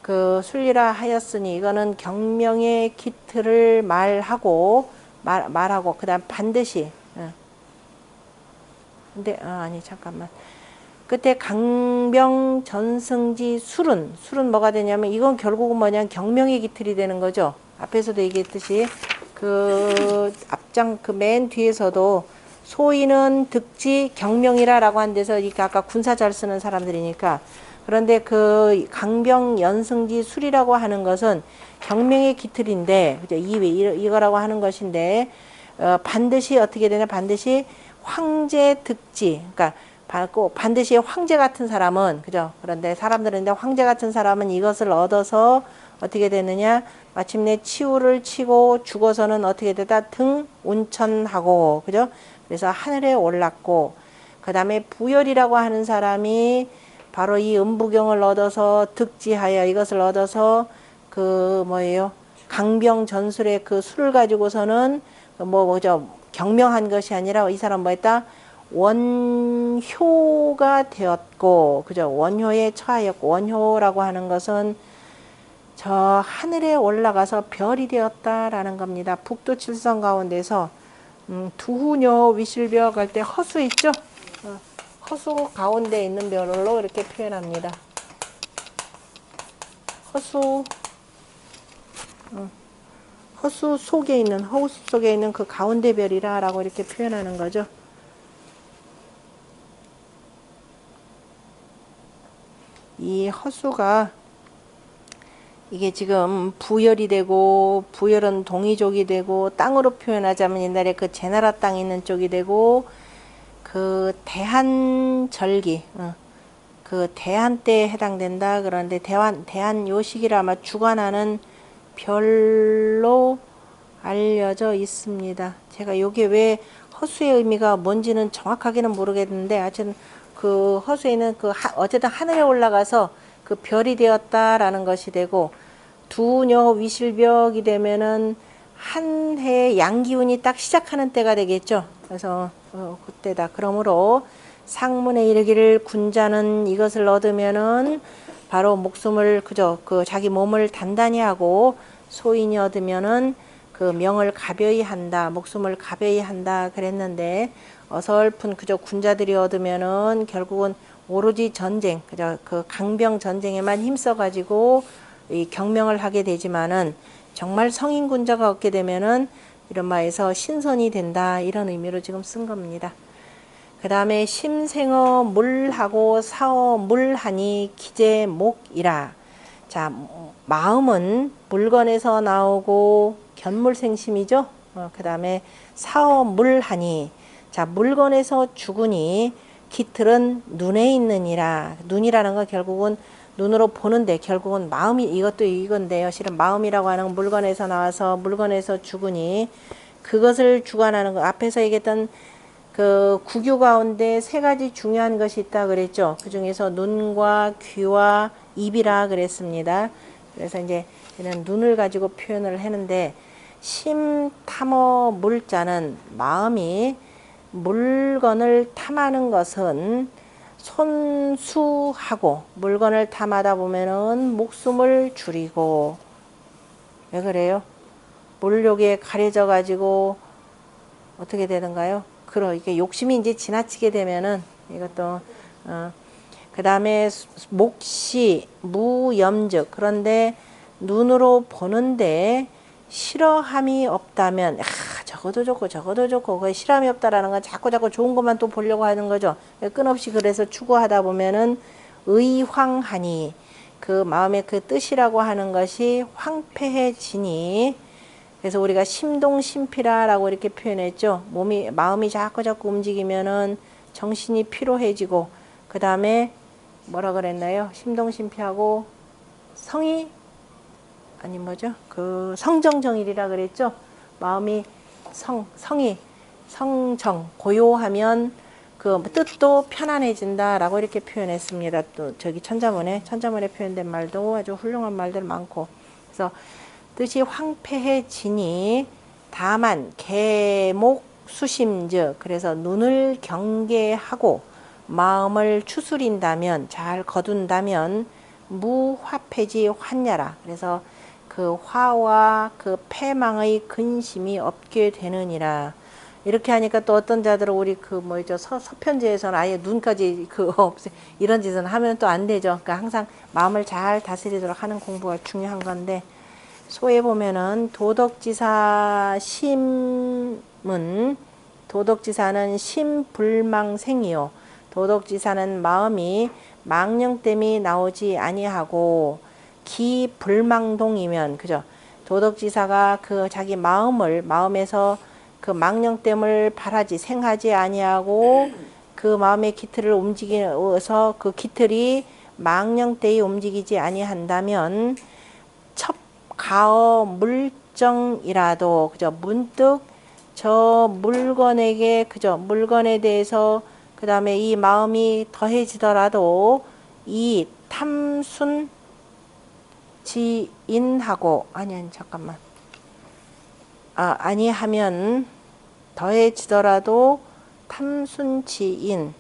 S1: 그 술리라 하였으니 이거는 경명의 기틀을 말하고 그다음 반드시 근데 아니 잠깐만 끝에 강병 전승지 술은 뭐가 되냐면 이건 결국은 뭐냐 경명의 기틀이 되는 거죠. 앞에서도 얘기했듯이 그 앞장 그 맨 뒤에서도 소인은 득지 경명이라라고 한 데서 이게 아까 군사 잘 쓰는 사람들이니까 그런데 그 강병 연승지 술이라고 하는 것은 경명의 기틀인데 그죠? 이거라고 하는 것인데 반드시 어떻게 되냐 반드시 황제 득지 그러니까 받고 반드시 황제 같은 사람은 그죠? 그런데 사람들은 이제 황제 같은 사람은 이것을 얻어서 어떻게 되느냐? 마침내 치우를 치고 죽어서는 어떻게 되다 등운천하고 그죠? 그래서 하늘에 올랐고 그다음에 부열이라고 하는 사람이 바로 이 음부경을 얻어서 득지하여 이것을 얻어서 그 뭐예요? 강병전술의 그 술을 가지고서는 뭐죠? 경명한 것이 아니라 이 사람 뭐했다? 원효가 되었고 그죠? 원효에 처하였고 원효라고 하는 것은 저 하늘에 올라가서 별이 되었다라는 겁니다. 북두 칠성 가운데서 두후녀 위실벽 할 때 허수 있죠? 허수 가운데 있는 별로 이렇게 표현합니다. 허수 허수 속에 있는 허수 속에 있는 그 가운데 별이라라고 이렇게 표현하는 거죠. 이 허수가 이게 지금 부열이 되고 부열은 동이족이 되고 땅으로 표현하자면 옛날에 그 제나라 땅 있는 쪽이 되고 그 대한절기 그 대한 때에 해당된다. 그런데 대한 요 시기를 아마 주관하는 별로 알려져 있습니다. 제가 요게 왜 허수의 의미가 뭔지는 정확하게는 모르겠는데 하여튼 그 허수에는 그 어쨌든 하늘에 올라가서 그 별이 되었다라는 것이 되고 두녀 위실벽이 되면은 한 해 양기운이 딱 시작하는 때가 되겠죠. 그래서 그때다. 그러므로 상문에 이르기를 군자는 이것을 얻으면은 바로 목숨을 그저 그 자기 몸을 단단히 하고 소인이 얻으면은 그 명을 가벼이 한다. 목숨을 가벼이 한다 그랬는데 어설픈 그저 군자들이 얻으면은 결국은 오로지 전쟁, 그저 그 강병 전쟁에만 힘써 가지고 이 경명을 하게 되지만은 정말 성인 군자가 얻게 되면은 이런 말에서 신선이 된다 이런 의미로 지금 쓴 겁니다. 그 다음에 심생어 물하고 사어 물하니 기제목이라. 자, 마음은 물건에서 나오고 견물생심이죠. 그 다음에 사어 물하니. 자, 물건에서 죽으니 깃틀은 눈에 있느니라. 눈이라는 건 결국은 눈으로 보는데 결국은 마음이 이것도 이건데요. 실은 마음이라고 하는 물건에서 나와서 물건에서 죽으니 그것을 주관하는 거. 앞에서 얘기했던 그 구교 가운데 세 가지 중요한 것이 있다 그랬죠. 그 중에서 눈과 귀와 입이라 그랬습니다. 그래서 이제 이런 눈을 가지고 표현을 했는데 심탐어 물자는 마음이 물건을 탐하는 것은 손수하고 물건을 탐하다 보면은 목숨을 줄이고 왜 그래요? 물욕에 가려져 가지고 어떻게 되는가요? 이게 욕심이 이제 지나치게 되면은 이것도 그 다음에 목시 무염즉 그런데 눈으로 보는데 싫어함이 없다면 저것도 좋고 저것도 좋고 그 실함이 없다라는 건 자꾸 좋은 것만 또 보려고 하는 거죠. 끊없이 그래서 추구하다 보면은 의황하니 그 마음의 그 뜻이라고 하는 것이 황폐해지니 그래서 우리가 심동심피라라고 이렇게 표현했죠. 마음이 자꾸 움직이면은 정신이 피로해지고 그 다음에 뭐라 그랬나요? 심동심피하고 성이 아니 뭐죠? 그 성정정일이라 그랬죠. 마음이 성이 성정 고요하면 그 뜻도 편안해진다라고 이렇게 표현했습니다. 또 저기 천자문에 표현된 말도 아주 훌륭한 말들 많고 그래서 뜻이 황폐해지니 다만 계목 수심즉 그래서 눈을 경계하고 마음을 추스린다면 잘 거둔다면 무화폐지 환야라 그래서 그 화와 그 패망의 근심이 없게 되느니라. 이렇게 하니까 또 어떤 자들은 우리 그 뭐죠 서편제에서는 아예 눈까지 그 없애 이런 짓은 하면 또 안 되죠. 그러니까 항상 마음을 잘 다스리도록 하는 공부가 중요한 건데 소에 보면은 도덕지사 심은 도덕지사는 심불망생이요. 도덕지사는 마음이 망령됨이 나오지 아니하고 기불망동이면 그죠. 도덕지사가 그 자기 마음에서 그 망령됨을 바라지 생하지 아니하고 그 마음의 기틀을 움직여서 그 기틀이 망령되이 움직이지 아니한다면 첩가어 물정이라도 그저 문득 저 물건에게 그저 물건에 대해서 그 다음에 이 마음이 더해지더라도 이 탐순 지인하고 아니 잠깐만 아니하면 더해지더라도 탐순지인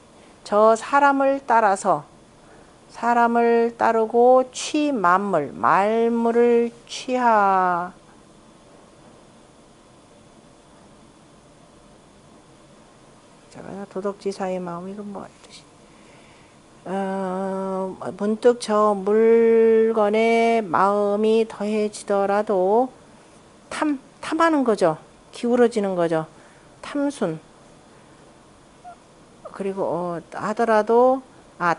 S1: 저 사람을 따라서 사람을 따르고 취만물 말물을 취하 도덕지사의 마음 이건 뭐 뜻이 문득 저 물건에 마음이 더해지더라도 탐하는 거죠. 기울어지는 거죠. 탐순 그리고 하더라도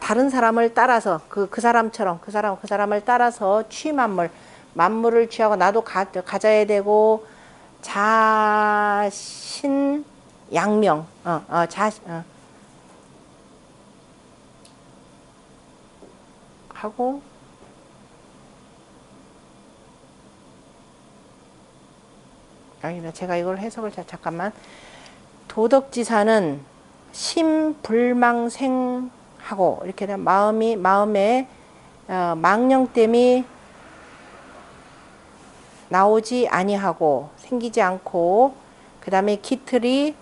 S1: 다른 사람을 따라서 그 사람처럼 그 사람을 따라서 취만물 만물을 취하고 나도 가져야 되고 자신 양명 하고 아니다 제가 이걸 해석을 잠깐만 도덕지사는 심불망생하고 이렇게 되면 마음에 망령됨이 나오지 아니하고 생기지 않고 그 다음에 기틀이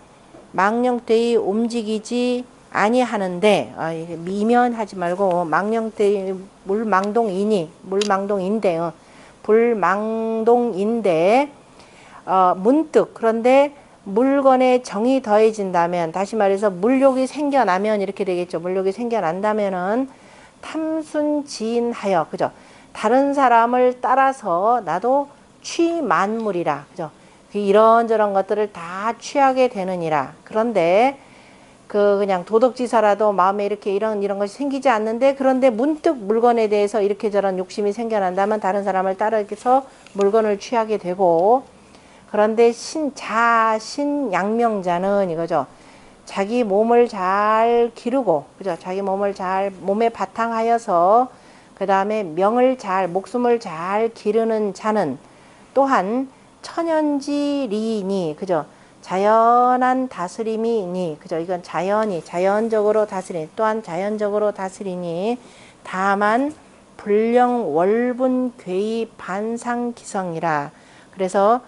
S1: 망령되이 움직이지 아니하는데 이게 미면하지 말고 망령되이 불망동인데 문득 그런데 물건에 정이 더해진다면 다시 말해서 물욕이 생겨나면 이렇게 되겠죠. 물욕이 생겨난다면은 탐순지인하여 그죠. 다른 사람을 따라서 나도 취만물이라 그죠. 이런저런 것들을 다 취하게 되느니라. 그런데 그냥 도덕지사라도 마음에 이렇게 이런 것이 생기지 않는데 그런데 문득 물건에 대해서 이렇게 저런 욕심이 생겨난다면 다른 사람을 따라서 물건을 취하게 되고 그런데 자신양명자는 이거죠. 자기 몸을 잘 기르고 그죠. 자기 몸을 잘 몸에 바탕하여서 그 다음에 목숨을 잘 기르는 자는 또한 천연지리니 그죠. 자연한 다스림이니 그죠. 이건 자연적으로 다스리니 또한 자연적으로 다스리니 다만 불령월분 괴의 반상기성이라. 그래서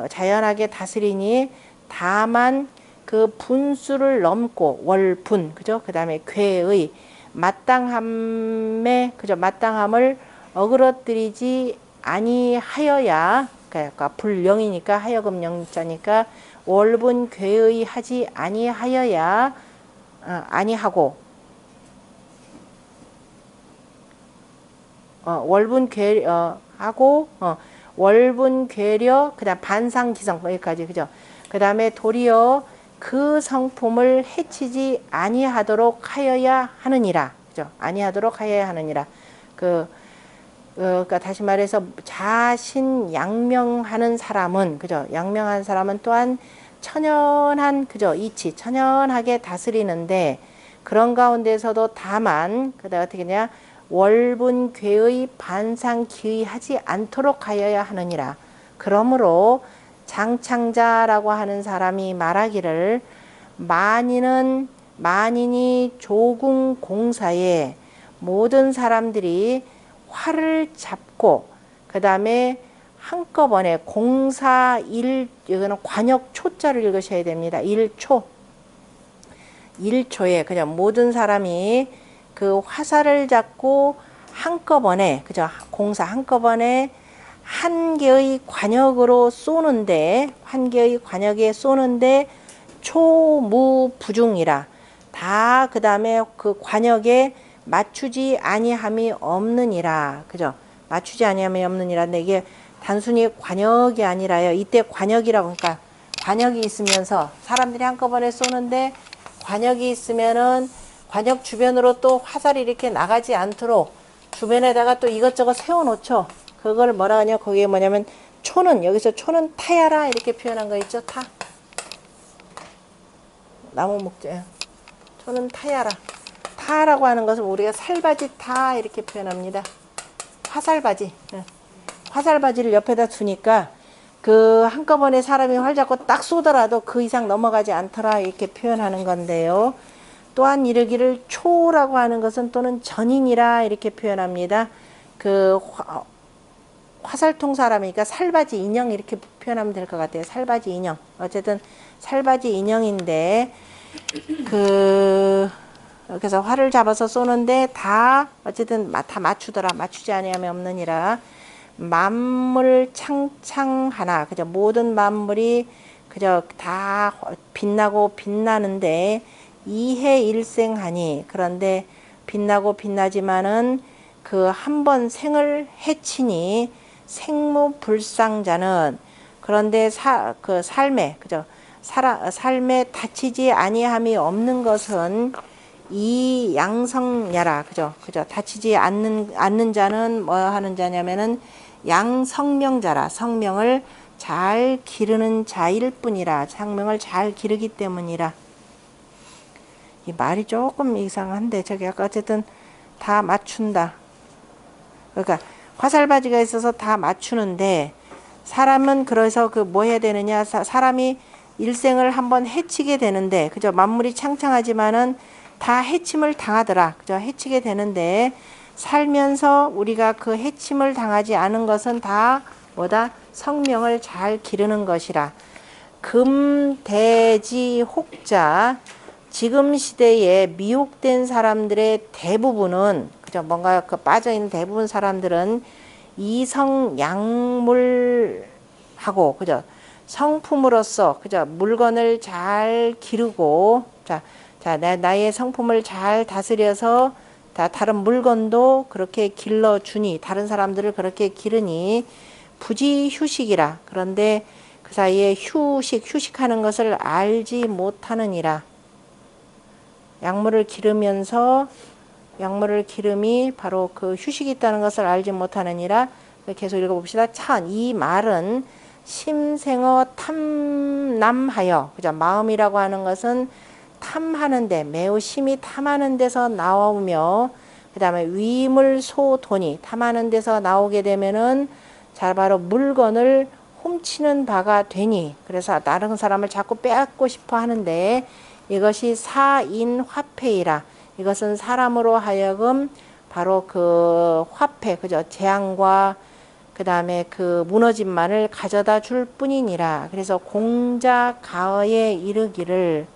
S1: 자연하게 다스리니 다만 그 분수를 넘고 월분 그죠. 그 다음에 괴의 마땅함에 그죠. 마땅함을 어그러뜨리지 아니하여야 그러니까 불령이니까 하여금 영자니까 월분 괴의 하지 아니하여야 아니하고 월분 괴하고 월분 괴려 그다음 반상기성 거기까지 그죠. 그다음에 도리어 그 성품을 해치지 아니하도록 하여야 하느니라 그죠. 아니하도록 하여야 하느니라. 그러니까 다시 말해서 자신 양명하는 사람은 그죠. 양명한 사람은 또한 천연한 그죠. 이치 천연하게 다스리는데 그런 가운데서도 다만 그다음 어떻게 냐 월분 괴의 반상기의 하지 않도록 하여야 하느니라. 그러므로 장창자라고 하는 사람이 말하기를 만인이 조궁 공사에 모든 사람들이 활을 잡고 그 다음에 한꺼번에 이거는 관역 초자를 읽으셔야 됩니다. 일초에 그냥 모든 사람이 그 화살을 잡고 한꺼번에 그죠. 공사 한꺼번에 한 개의 관역으로 쏘는데 초무부중이라 다 그 다음에 그 관역에 맞추지 아니함이 없느니라 그죠. 맞추지 아니함이 없느니라. 근데 이게 단순히 관역이 아니라요. 이때 관역이라고 그러니까 관역이 있으면서 사람들이 한꺼번에 쏘는데 관역이 있으면은 관역 주변으로 또 화살이 이렇게 나가지 않도록 주변에다가 또 이것저것 세워놓죠. 그걸 뭐라 하냐 거기에 뭐냐면 여기서 초는 타야라 이렇게 표현한 거 있죠. 타 나무 목재 또는 타야라. 타라고 하는 것을 우리가 살바지 타 이렇게 표현합니다. 화살바지. 화살바지를 옆에다 두니까 그 한꺼번에 사람이 활 잡고 딱 쏘더라도 그 이상 넘어가지 않더라 이렇게 표현하는 건데요. 또한 이르기를 초라고 하는 것은 또는 전인이라 이렇게 표현합니다. 그 화살통 사람이니까 살바지 인형 이렇게 표현하면 될 것 같아요. 살바지 인형. 어쨌든 살바지 인형인데 그래서 활을 잡아서 쏘는데 다 어쨌든 다 맞추더라. 맞추지 아니하면 없느니라. 만물 창창하나. 그죠? 모든 만물이 그저 다 빛나고 빛나는데 이해일생하니. 그런데 빛나고 빛나지만은 그 한 번 생을 해치니 생무불상자는. 그런데 그 삶에 그죠? 삶에 다치지 아니함이 없는 것은 이 양성야라. 그죠? 다치지 않는 자는 뭐 하는 자냐면은 양성명자라. 성명을 잘 기르는 자일 뿐이라. 성명을 잘 기르기 때문이라. 이 말이 조금 이상한데 저기 아까 어쨌든 다 맞춘다. 그러니까 화살바지가 있어서 다 맞추는데 사람은 그래서 그 뭐 해야 되느냐. 사람이 일생을 한번 해치게 되는데 그죠? 만물이 창창하지만은 다 해침을 당하더라. 그죠? 해치게 되는데 살면서 우리가 그 해침을 당하지 않은 것은 다 뭐다? 성명을 잘 기르는 것이라. 금대지 혹자. 지금 시대에 미혹된 사람들의 대부분은 그죠? 뭔가 그 빠져있는 대부분 사람들은 이성양물하고 그죠? 성품으로서 그죠? 물건을 잘 기르고 자 나의 성품을 잘 다스려서 다른 물건도 그렇게 길러주니 다른 사람들을 그렇게 기르니 부지휴식이라. 그런데 그 사이에 휴식하는 것을 알지 못하느니라. 약물을 기르면서 약물을 기름이 바로 그 휴식이 있다는 것을 알지 못하느니라. 계속 읽어봅시다. 천. 이 말은 심생어 탐남하여. 그죠? 마음이라고 하는 것은 탐하는데 매우 심히 탐하는 데서 나오며 그 다음에 위물소돈이 탐하는 데서 나오게 되면은 자 바로 물건을 훔치는 바가 되니. 그래서 다른 사람을 자꾸 빼앗고 싶어 하는데 이것이 사인화폐이라. 이것은 사람으로 하여금 바로 그 화폐 그죠? 재앙과 그 다음에 그 무너짐만을 가져다 줄 뿐이니라. 그래서 공자가어에 이르기를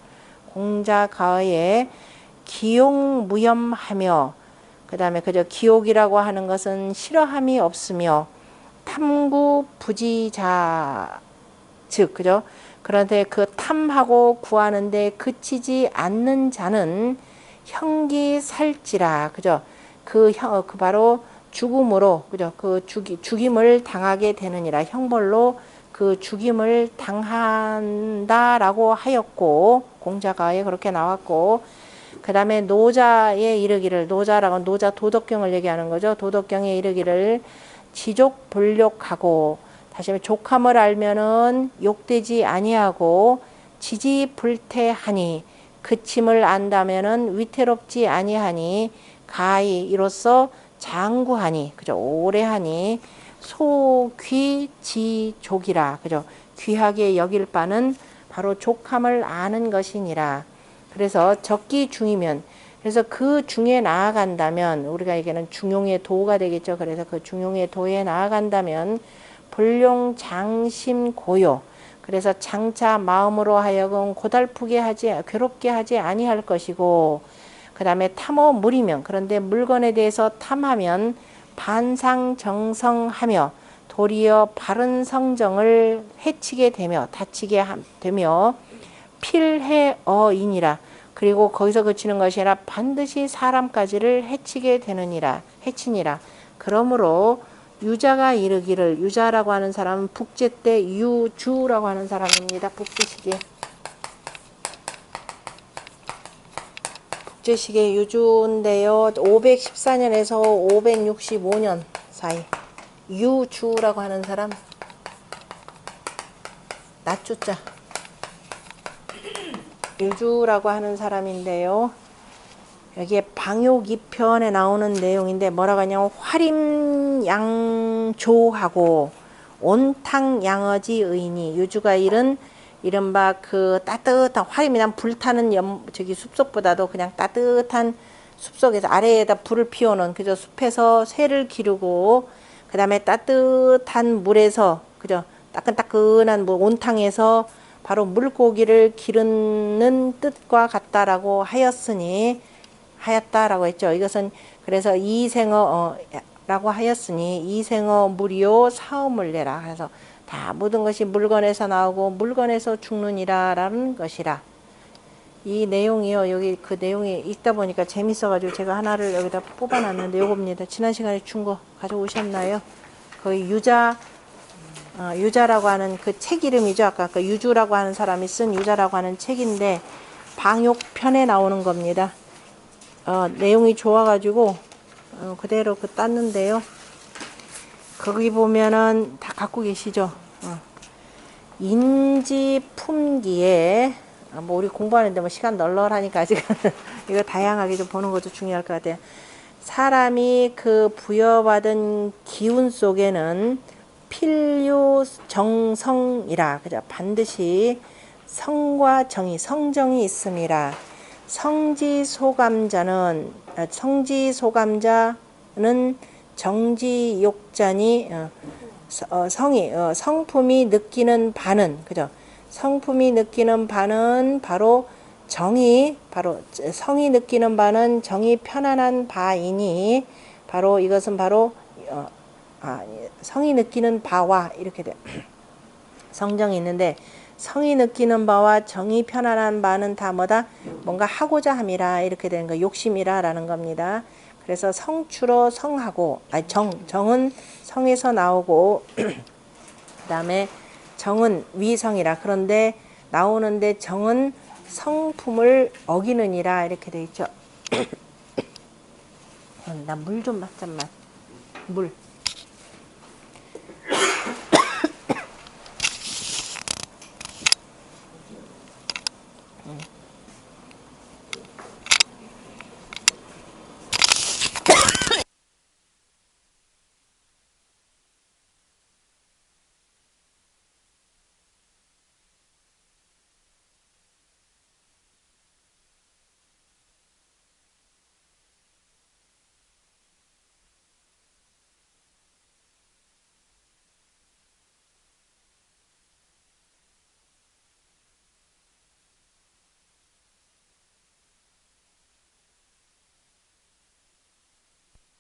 S1: 공자가어에 기용무염하며 그 다음에 그저 기옥이라고 하는 것은 싫어함이 없으며 탐구부지자 즉 그죠? 그런데 그 탐하고 구하는데 그치지 않는 자는 형기살지라. 그죠? 그 바로 죽음으로 그죠? 그 죽임을 당하게 되느니라. 형벌로 그 죽임을 당한다라고 하였고 공자가에 그렇게 나왔고 그 다음에 노자에 이르기를 노자라고 노자 도덕경을 얘기하는 거죠. 도덕경에 이르기를 지족불욕하고 다시 말해 족함을 알면은 욕되지 아니하고 지지불태하니 그침을 안다면은 위태롭지 아니하니 가히 이로써 장구하니 그죠? 오래하니 소귀지족이라. 그죠? 귀하게 여길 바는 바로 족함을 아는 것이니라. 그래서 적기 중이면 그래서 그 중에 나아간다면 우리가 얘기하는 중용의 도가 되겠죠. 그래서 그 중용의 도에 나아간다면 불용 장심 고요. 그래서 장차 마음으로 하여금 고달프게 괴롭게 하지 아니할 것이고 그 다음에 탐호 물이면 그런데 물건에 대해서 탐하면 반상정성하며 도리어 바른 성정을 해치게 되며 다치게 되며 필해어이니라. 그리고 거기서 그치는 것이 아니라 반드시 사람까지를 해치게 되느니라. 해치니라. 그러므로 유자가 이르기를 유자라고 하는 사람은 북제 때 유주라고 하는 사람입니다. 북제시기에 북제시기에 유주인데요. 514년에서 565년 사이 유주라고 하는 사람 낮주자 유주라고 하는 사람인데요. 여기에 방욕 2편에 나오는 내용인데 뭐라고 하냐면 화림양조하고 온탕양어지 의니 유주가 이른 이른바 그 따뜻한 화림이란 불타는 저기 숲속보다도 그냥 따뜻한 숲속에서 아래에다 불을 피우는 그저 숲에서 쇠를 기르고 그 다음에 따뜻한 물에서 그저 따끈따끈한 뭐 온탕에서 바로 물고기를 기르는 뜻과 같다라고 하였다라고 했죠. 이것은 그래서 이생어라고 하였으니 이생어 무리요 사음을 내라. 그래서 다 모든 것이 물건에서 나오고 물건에서 죽느니라라는 것이라. 이 내용이요. 여기 그 내용이 읽다 보니까 재밌어가지고 제가 하나를 여기다 뽑아놨는데 요겁니다. 지난 시간에 준 거 가져오셨나요? 거의 유자라고 하는 그 책 이름이죠. 아까 그 유주라고 하는 사람이 쓴 유자라고 하는 책인데 방욕편에 나오는 겁니다. 내용이 좋아가지고 그대로 땄는데요. 거기 보면은 다 갖고 계시죠. 인지품기에 뭐 우리 공부하는데 뭐 시간 널널하니까 아직은 이거 다양하게 좀 보는 것도 중요할 것 같아요. 사람이 그 부여받은 기운 속에는 필요 정성이라 그죠. 반드시 성과 정이 성정이 있음이라. 성지소감자는 정지욕자니 성품이 느끼는 바는 그죠. 성품이 느끼는 바는 바로 성이 느끼는 바는 정이 편안한 바이니 바로 이것은 바로 성이 느끼는 바와 이렇게 돼. 성정이 있는데 성이 느끼는 바와 정이 편안한 바는 다 뭐다? 뭔가 하고자 함이라 이렇게 되는 거 욕심이라라는 겁니다. 그래서 성추로 성하고 정은 성에서 나오고 그 다음에 정은 위성이라 그런데 나오는데 정은 성품을 어기느니라 이렇게 돼 있죠. 나 물 좀 잠깐만 물.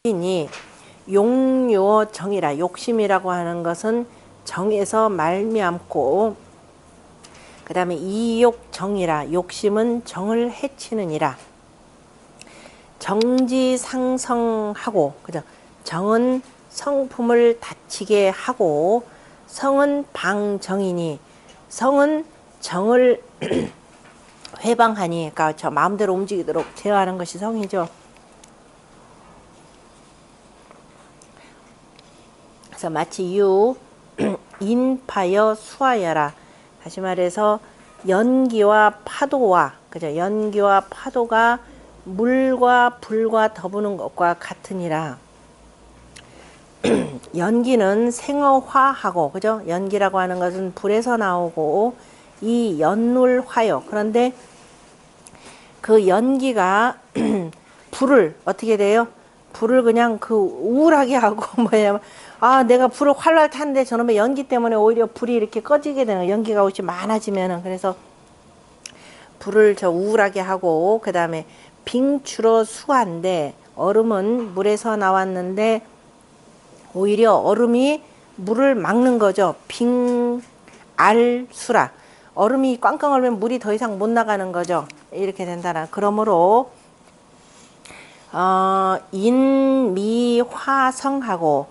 S1: 이 용요 정이라 욕심이라고 하는 것은 정에서 말미암고 그 다음에 이욕정이라 욕심은 정을 해치느니라. 정지상성하고 그죠. 정은 성품을 다치게 하고 성은 방정이니 성은 정을 회방하니 그러니까 저 마음대로 움직이도록 제어하는 것이 성이죠. 그래서 마치 인파여 수하여라. 다시 말해서 연기와 파도와 그죠? 연기와 파도가 물과 불과 더부는 것과 같으니라. 연기는 생어화하고 그죠? 연기라고 하는 것은 불에서 나오고 이 연룰화요. 그런데 그 연기가 불을 어떻게 돼요? 불을 그냥 그 우울하게 하고 뭐냐면 내가 불을 활활 탔는데 저놈의 연기 때문에 오히려 불이 이렇게 꺼지게 되는 연기가 혹시 많아지면은 그래서 불을 저 우울하게 하고 그 다음에 빙추로 수한데 얼음은 물에서 나왔는데 오히려 얼음이 물을 막는 거죠. 빙알수라 얼음이 꽝꽝 얼면 물이 더 이상 못 나가는 거죠. 이렇게 된다나. 그러므로 인미화성하고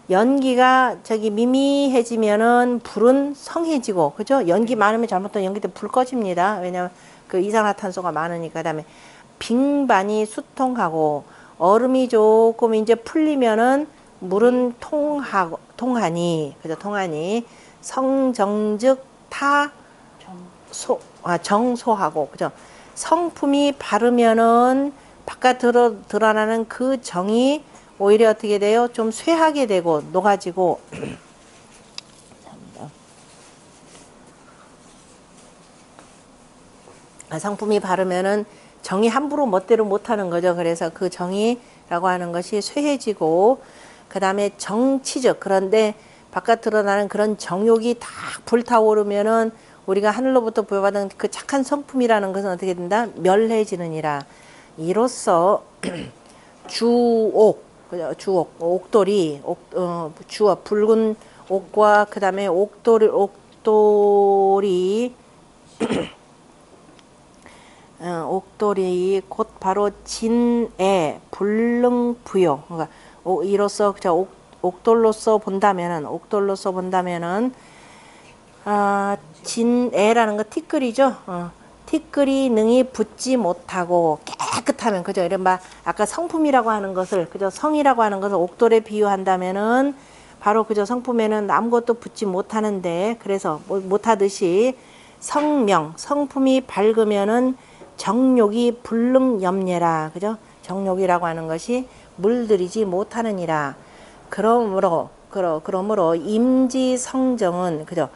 S1: 연기가 저기 미미해지면은 불은 성해지고 그죠? 연기 많으면 잘못된 연기 때 불 꺼집니다. 왜냐면 그 이산화탄소가 많으니까. 그다음에 빙반이 수통하고 얼음이 조금 이제 풀리면은 물은 통하니 그죠? 통하니 성정즉 정소하고 그죠? 성품이 바르면은 바깥으로 드러나는 그 정이 오히려 어떻게 돼요? 좀 쇠하게 되고 녹아지고 성품이 바르면은 정이 함부로 멋대로 못하는 거죠. 그래서 그 정이라고 하는 것이 쇠해지고 그 다음에 정치적, 그런데 바깥으로 나는 그런 정욕이 다 불타오르면은 우리가 하늘로부터 부여받은 그 착한 성품이라는 것은 어떻게 된다? 멸해지느니라. 이로써 주옥, 주옥, 옥돌이, 주와 붉은 옥과 그 다음에 옥돌이 옥돌이 곧 바로 진애 불능부요. 그러니까 이로써 옥돌로서 본다면은 진애라는 거 티끌이죠. 티끌이 능히 붙지 못하고 깨끗하면, 그죠? 이른바 아까 성품이라고 하는 것을, 그죠? 성이라고 하는 것을 옥돌에 비유한다면은 바로 그저 성품에는 아무것도 붙지 못하는데, 그래서 못하듯이 성명, 성품이 밝으면은 정욕이 불능염례라, 그죠? 정욕이라고 하는 것이 물들이지 못하느니라. 그러므로 임지성정은, 그죠?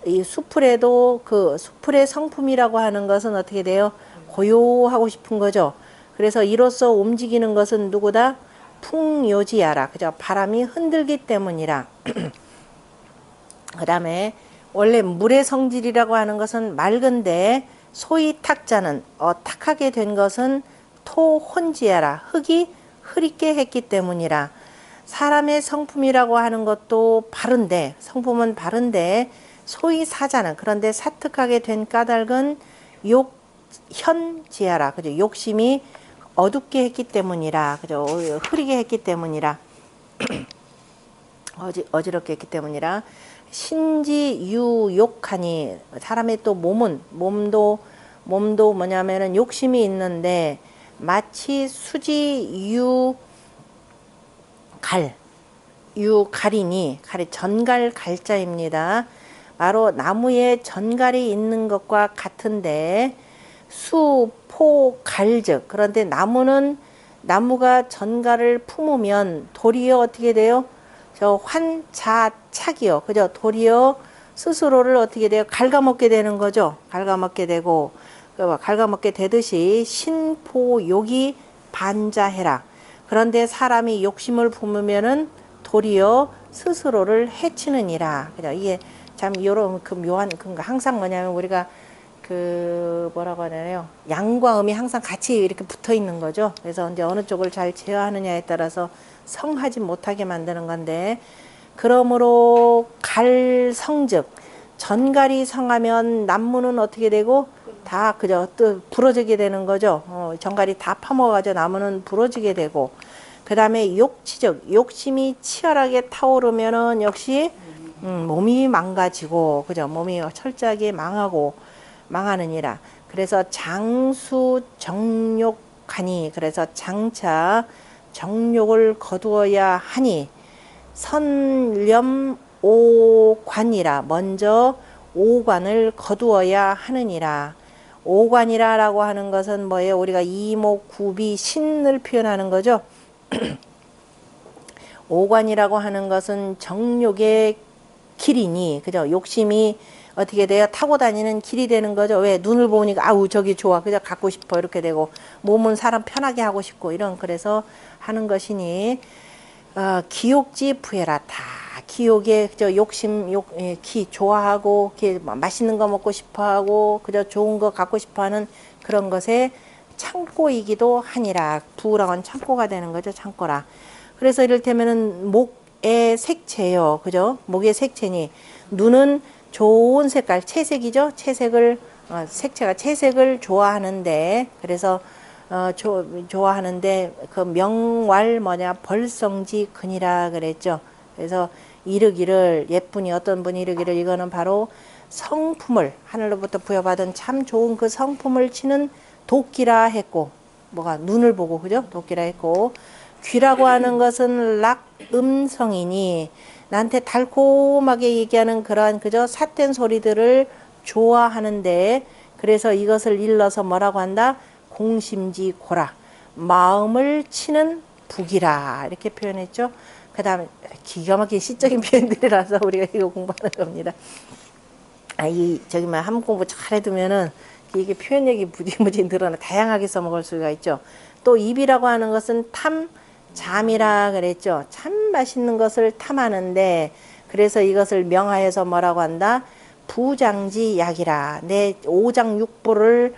S1: 이 수풀에도 그 수풀의 성품이라고 하는 것은 어떻게 돼요? 고요하고 싶은 거죠. 그래서 이로써 움직이는 것은 누구다? 풍요지하라, 그죠? 바람이 흔들기 때문이라. 그 다음에 원래 물의 성질이라고 하는 것은 맑은데 소위 탁자는 탁하게 된 것은 토혼지하라, 흙이 흐릿게 했기 때문이라. 사람의 성품이라고 하는 것도 바른데, 성품은 바른데 소위 사자는, 그런데 사특하게 된 까닭은 욕현지하라, 그죠? 욕심이 어둡게 했기 때문이라, 그죠? 흐리게 했기 때문이라. 어지럽게 했기 때문이라. 신지유욕하니, 사람의 또 몸도 뭐냐면은 욕심이 있는데 마치 유갈이니, 갈이 전갈 갈자입니다. 바로 나무에 전갈이 있는 것과 같은데 수포갈즉, 그런데 나무가 전갈을 품으면 도리어 어떻게 돼요? 저 환자착이요, 그죠? 도리어 스스로를 어떻게 돼요? 갉아먹게 되는 거죠. 갉아먹게 되고, 갉아먹게 되듯이 신포욕이 반자해라. 그런데 사람이 욕심을 품으면은 도리어 스스로를 해치느니라. 그죠? 이게 참 요런 그 묘한, 항상 뭐냐면 우리가 그 뭐라고 하나요? 양과 음이 항상 같이 이렇게 붙어 있는 거죠. 그래서 이제 어느 쪽을 잘 제어하느냐에 따라서 성하지 못하게 만드는 건데, 그러므로 갈성즉, 전갈이 성하면 나무는 어떻게 되고 다 그저 또 부러지게 되는 거죠. 전갈이 다 파먹어가지고 나무는 부러지게 되고, 그 다음에 욕치적, 욕심이 치열하게 타오르면은 역시 몸이 망가지고, 그죠? 몸이 철저하게 망하느니라. 그래서 장수 정욕하니, 그래서 장차 정욕을 거두어야 하니 선렴 오관이라, 먼저 오관을 거두어야 하느니라. 오관이라라고 하는 것은 뭐예요? 우리가 이목구비 신을 표현하는 거죠. 오관이라고 하는 것은 정욕의 길이니, 그죠? 욕심이 어떻게 돼요? 타고 다니는 길이 되는 거죠. 왜? 눈을 보니까 아우 저기 좋아, 그냥 갖고 싶어, 이렇게 되고, 몸은 사람 편하게 하고 싶고, 이런, 그래서 하는 것이니 기욕지 부해라. 다 기욕에 그저 기 좋아하고, 맛있는 거 먹고 싶어하고, 그저 좋은 거 갖고 싶어하는 그런 것에 창고이기도 하니라. 부라고 하는 창고가 되는 거죠. 창고라. 그래서 이를테면은 목의 색채요, 그죠? 목의 색채니, 눈은 좋은 색깔, 채색이죠. 색채가 채색을 좋아하는데, 그래서 좋아하는데 그 명왈 벌성지 근이라 그랬죠. 그래서 이르기를, 예쁜이 어떤 분이 이르기를, 이거는 바로 성품을, 하늘로부터 부여받은 참 좋은 그 성품을 치는 도끼라 했고, 뭐가 눈을 보고, 그죠? 도끼라 했고, 귀라고 하는 것은 락음성이니, 나한테 달콤하게 얘기하는 그러한 그저 삿된 소리들을 좋아하는데, 그래서 이것을 일러서 뭐라고 한다? 공심지 고라. 마음을 치는 북이라 이렇게 표현했죠. 그 다음에 기가 막힌 시적인 표현들이라서 우리가 이거 공부하는 겁니다. 한 공부 잘 해두면은 이게 표현력이 무지무지 늘어나 다양하게 써먹을 수가 있죠. 또 입이라고 하는 것은 잠이라 그랬죠. 참 맛있는 것을 탐하는데 그래서 이것을 명하여서 뭐라고 한다? 부장지약이라. 내 오장육부를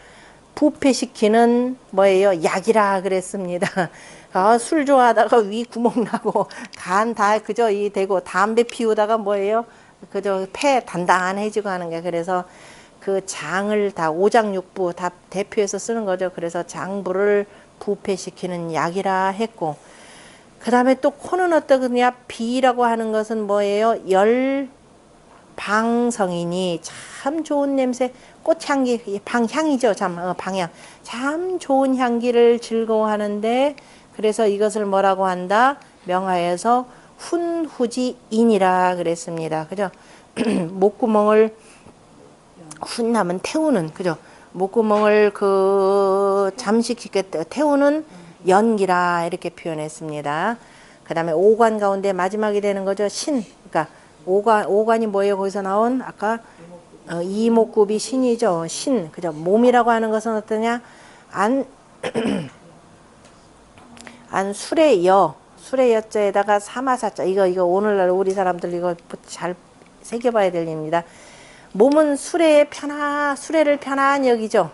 S1: 부패시키는 뭐예요? 약이라 그랬습니다. 술 좋아하다가 위 구멍 나고 간 다 그저 이 되고 담배 피우다가 뭐예요? 그저 폐 단단해지고 하는 게 그래서 그 장을 다 오장육부 다 대표해서 쓰는 거죠. 그래서 장부를 부패시키는 약이라 했고 그 다음에 또 코는 어떠냐? 비라고 하는 것은 뭐예요? 열방성이니 참 좋은 냄새 꽃향기 방향이죠. 방향 참 좋은 향기를 즐거워하는데 그래서 이것을 뭐라고 한다? 명하여서 훈후지인이라 그랬습니다. 그죠? 목구멍을 훈하면 태우는 그죠? 목구멍을 잠식시켜 태우는 연기라 이렇게 표현했습니다. 그 다음에 오관 가운데 마지막이 되는 거죠. 그러니까 오관이 뭐예요? 거기서 나온 아까 이목구비 신이죠. 그죠? 몸이라고 하는 것은 어떠냐? 술의 여자에다가 사마사자 이거 오늘날 우리 사람들 이거 잘 새겨봐야 될 일입니다. 몸은 수레를 편안히 여기죠.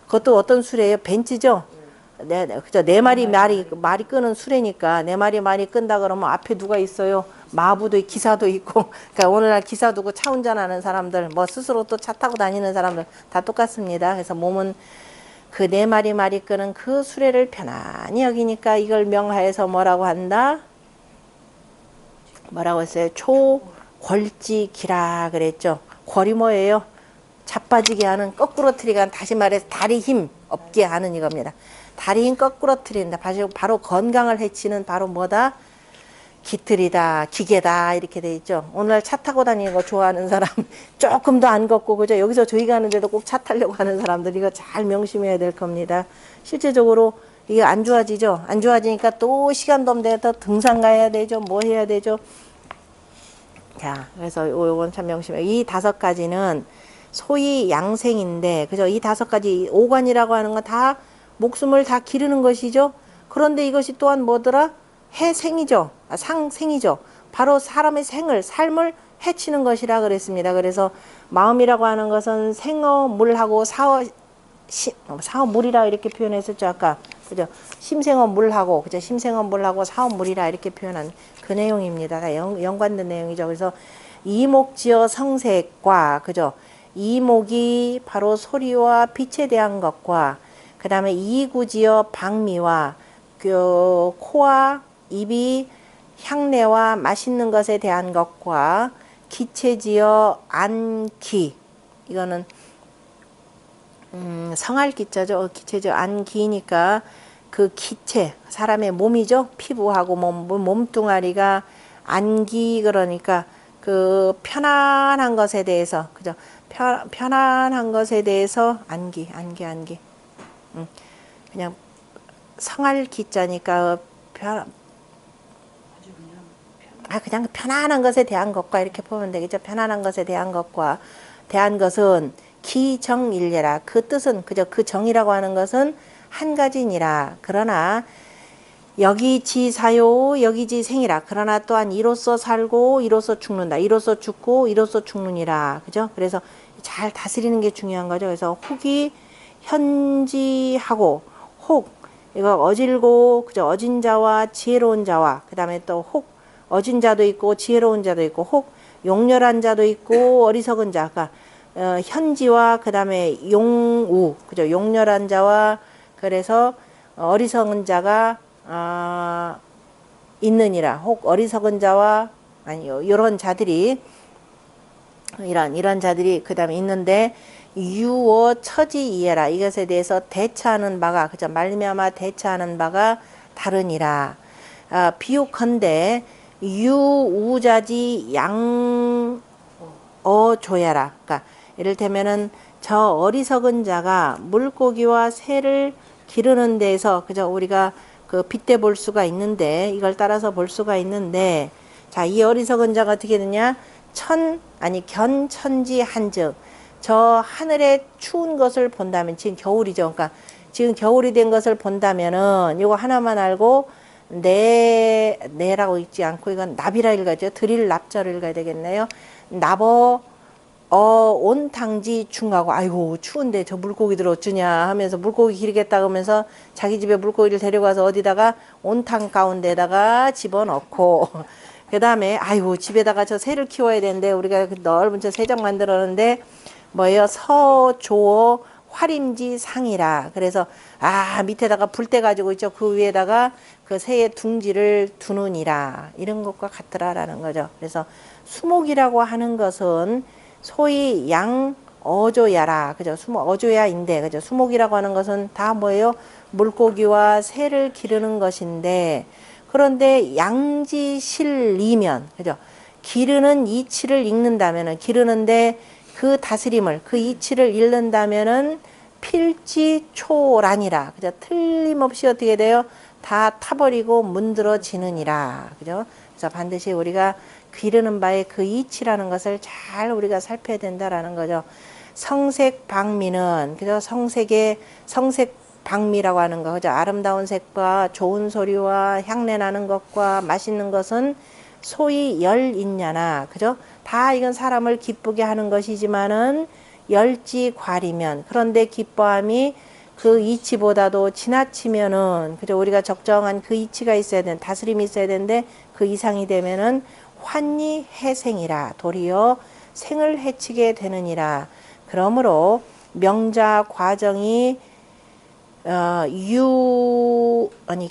S1: 그것도 어떤 수레예요? 벤츠죠. 그죠? 네 마리 말이 끄는 수레니까 네 마리 말이 끈다 그러면 앞에 누가 있어요? 마부도 기사도 있고 그러니까 오늘날 기사 두고 차 운전하는 사람들 뭐 스스로 또 차 타고 다니는 사람들 다 똑같습니다. 그래서 몸은 그 네 마리 말이 끄는 그 수레를 편안히 여기니까 이걸 명하여서 뭐라고 한다? 뭐라고 했어요? 초궐지기라 그랬죠. 궐이 뭐예요? 자빠지게 하는 거꾸로뜨리가 다시 말해서 다리 힘 없게 하는 이겁니다. 다리 힘 거꾸로뜨린다. 바로 건강을 해치는 바로 뭐다? 기틀이다, 기계다 이렇게 돼 있죠. 오늘 차 타고 다니는 거 좋아하는 사람 조금도 안 걷고 그죠? 여기서 저희 가는데도 꼭 차 타려고 하는 사람들 이거 잘 명심해야 될 겁니다. 실제적으로 이게 안 좋아지죠. 안 좋아지니까 또 시간도 없는데 더 등산 가야 되죠. 뭐 해야 되죠. 자, 그래서 요건 참 명심해. 이 5가지는 소위 양생인데 그죠? 이 5가지 오관이라고 하는 건 다 목숨을 다 기르는 것이죠. 그런데 이것이 또한 뭐더라? 해생이죠. 상생이죠. 바로 사람의 삶을 해치는 것이라 그랬습니다. 그래서 마음이라고 하는 것은 생어물하고 사어물이라 이렇게 표현했었죠. 아까 그죠? 심생어물하고 그죠? 심생어물하고 사어물이라 이렇게 표현한 그 내용입니다. 다 연관된 내용이죠. 그래서 이목지어 성색과 그죠? 이목이 바로 소리와 빛에 대한 것과 그 다음에 이구지어 방미와 코와 입이 향내와 맛있는 것에 대한 것과 기체지어 안기 이거는 성할기자죠. 기체지어 안기니까 그 기체 사람의 몸이죠. 피부하고 몸뚱아리가 안기 그러니까 그 편안한 것에 대해서 그죠. 편안한 것에 대해서 안기 그냥 성할기자니까 그냥 편안한 것에 대한 것과 이렇게 보면 되겠죠. 편안한 것에 대한 것과 대한 것은 기정일례라. 그 뜻은 그저 그 정이라고 하는 것은 한 가지니라. 그러나 여기지사요 여기지생이라. 그러나 또한 이로써 살고 이로써 죽는다. 이로써 죽고 이로써 죽느니라. 그죠? 그래서 잘 다스리는 게 중요한 거죠. 그래서 혹이 현지하고 혹 이거 어질고 그죠? 어진 자와 지혜로운 자와 그 다음에 또 혹 어진 자도 있고 지혜로운 자도 있고 혹 용렬한 자도 있고 어리석은 자가 현지와 그 다음에 용우 그죠? 용렬한 자와 그래서 어리석은 자가 있느니라. 혹 어리석은 자와 아니요 이런 자들이 이런 자들이 그 다음에 있는데 유어 처지 이해라. 이것에 대해서 대처하는 바가 그죠? 말미암아 대처하는 바가 다르니라. 비옥컨대 유우자지 양어조야라. 그러니까 이를테면은 저 어리석은 자가 물고기와 새를 기르는 데에서 그죠? 우리가 그 빗대 볼 수가 있는데 이걸 따라서 볼 수가 있는데 자, 이 어리석은 자가 어떻게 되냐? 견천지한즉 저 하늘에 추운 것을 본다면 지금 겨울이죠. 그러니까 지금 겨울이 된 것을 본다면은 이거 하나만 알고 내라고 읽지 않고 이건 납이라 읽어야죠. 드릴 납절을 읽어야 되겠네요. 납어 온탕지 중하고 아이고 추운데 저 물고기들 어쩌냐 하면서 물고기 기르겠다 하면서 자기 집에 물고기를 데려가서 어디다가 온탕 가운데다가 집어넣고 그 다음에 아이고 집에다가 저 새를 키워야 되는데 우리가 그 넓은 저 새장 만들었는데 뭐예요? 서조어 활임지 상이라. 그래서 밑에다가 불대 가지고 있죠. 그 위에다가 그 새의 둥지를 두느니라. 이런 것과 같더라라는 거죠. 그래서 수목이라고 하는 것은 소위 양 어조야라. 그죠? 어조야인데 그죠? 수목이라고 하는 것은 다 뭐예요? 물고기와 새를 기르는 것인데 그런데 양지실리면 그죠? 기르는 이치를 읽는다면은 기르는데 그 다스림을 그 이치를 잃는다면은 필지초란이라. 그죠? 틀림없이 어떻게 돼요? 다 타버리고 문드러지느니라. 그죠? 그래서 반드시 우리가 기르는 바에 그 이치라는 것을 잘 우리가 살펴야 된다라는 거죠. 성색방미는 그죠? 성색방미라고 하는 거 그죠? 아름다운 색과 좋은 소리와 향내 나는 것과 맛있는 것은 소위 열인냐나 그죠? 다 이건 사람을 기쁘게 하는 것이지만은 열지과리면 그런데 기뻐함이 그 이치보다도 지나치면은 그죠? 우리가 적정한 그 이치가 있어야 되는 다스림이 있어야 되는데 그 이상이 되면은 환니 해생이라 도리어 생을 해치게 되느니라. 그러므로 명자 과정이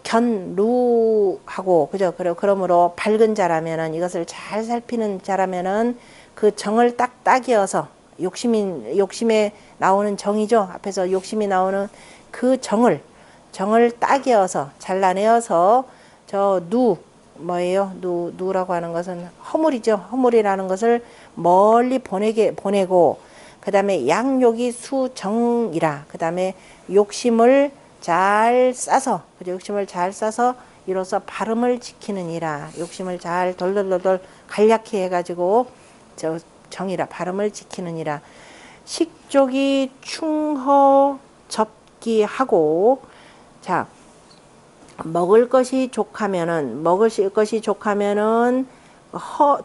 S1: 견루하고 그죠? 그러므로 밝은 자라면은 이것을 잘 살피는 자라면은 그 정을 딱 따기어서 욕심에 나오는 정이죠. 앞에서 욕심이 나오는 그 정을 따기어서 잘라내어서 뭐예요? 누라고 하는 것은 허물이죠. 허물이라는 것을 멀리 보내고 그 다음에 양욕이 수정이라. 그 다음에 욕심을 잘 싸서, 그죠? 욕심을 잘 싸서 이로써 발음을 지키느니라. 욕심을 잘 돌돌돌돌 간략히 해가지고 정이라 발음을 지키느니라. 식족이 충허 접기하고 자 먹을 것이 족하면은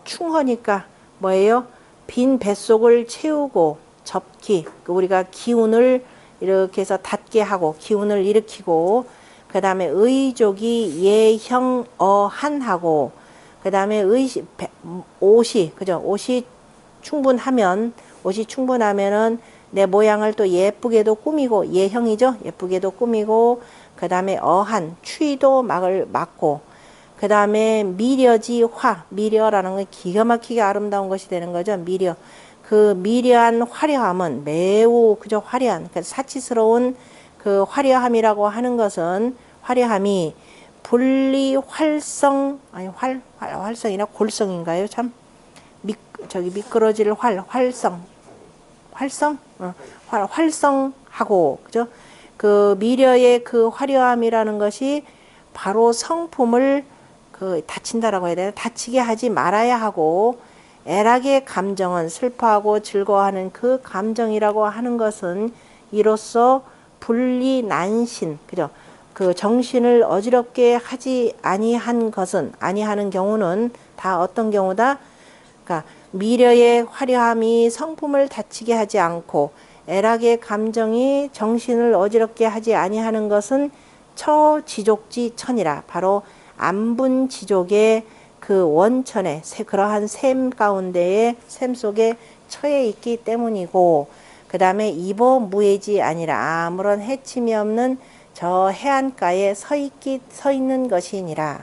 S1: 충허니까 뭐예요? 빈 뱃속을 채우고 접기 우리가 기운을 이렇게 해서 닫게 하고 기운을 일으키고 그 다음에 의족이 예형어한하고 그 다음에 옷이 그죠? 옷이 충분하면은 내 모양을 또 예쁘게도 꾸미고 예형이죠? 예쁘게도 꾸미고 그 다음에 어한 추위도 막고 그 다음에 미려라는 건 기가 막히게 아름다운 것이 되는 거죠. 그 미려한 화려함은 매우 그저 화려한 사치스러운 그 화려함이라고 하는 것은 화려함이 활성이나 골성인가요? 참 미끄러질 활성하고 그죠? 그 미려의 그 화려함이라는 것이 바로 성품을 다친다라고 해야 되나? 다치게 하지 말아야 하고 애락의 감정은 슬퍼하고 즐거워하는 그 감정이라고 하는 것은 이로써 분리난신 그죠? 그 정신을 어지럽게 하지 아니하는 경우는 다 어떤 경우다? 그러니까 미려의 화려함이 성품을 다치게 하지 않고 애락의 감정이 정신을 어지럽게 하지 아니하는 것은 처지족지 천이라 바로 안분지족의 그 원천에 그러한 샘 가운데에 샘 속에 처해 있기 때문이고 그 다음에 이보무해지 아니라 아무런 해침이 없는 저 해안가에 서 있는 것이니라.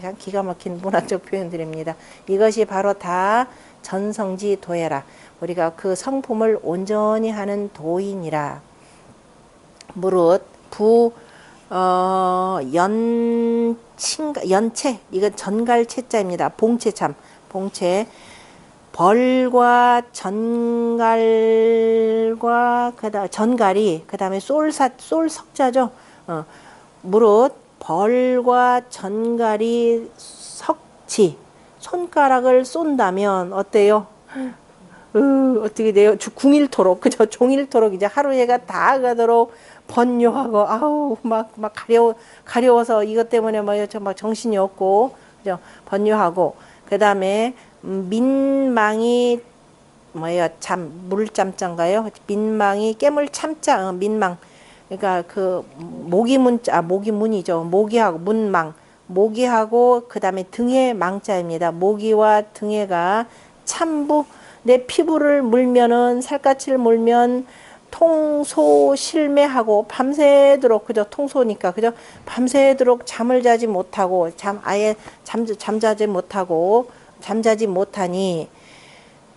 S1: 참 기가 막힌 문학적 표현들입니다. 이것이 바로 다 전성지 도해라. 우리가 그 성품을 온전히 하는 도인이라. 무릇 연체 이건 전갈채자입니다. 봉채참 봉채 벌과 전갈과 전갈이 그 다음에 쏠석자죠. 무릇 벌과 전갈이 석치 손가락을 쏜다면 어때요? 어떻게 돼요? 궁일토록 그죠? 종일토록 이제 하루 해가 다 가도록 번요하고 아우 막 가려워서 이것 때문에 막 정신이 없고 그죠? 번요하고 그다음에 민망이 뭐예요? 물짬짠가요? 민망이 깨물 참자 민망 그러니까 그 모기문이죠. 모기하고 문망 모기하고 그다음에 등에 망자입니다. 모기와 등에가 참부 내 피부를 물면은 살갗을 물면 통소 실매하고 밤새도록 그죠 통소니까 그죠 밤새도록 잠을 자지 못하고 아예 잠자지 못하니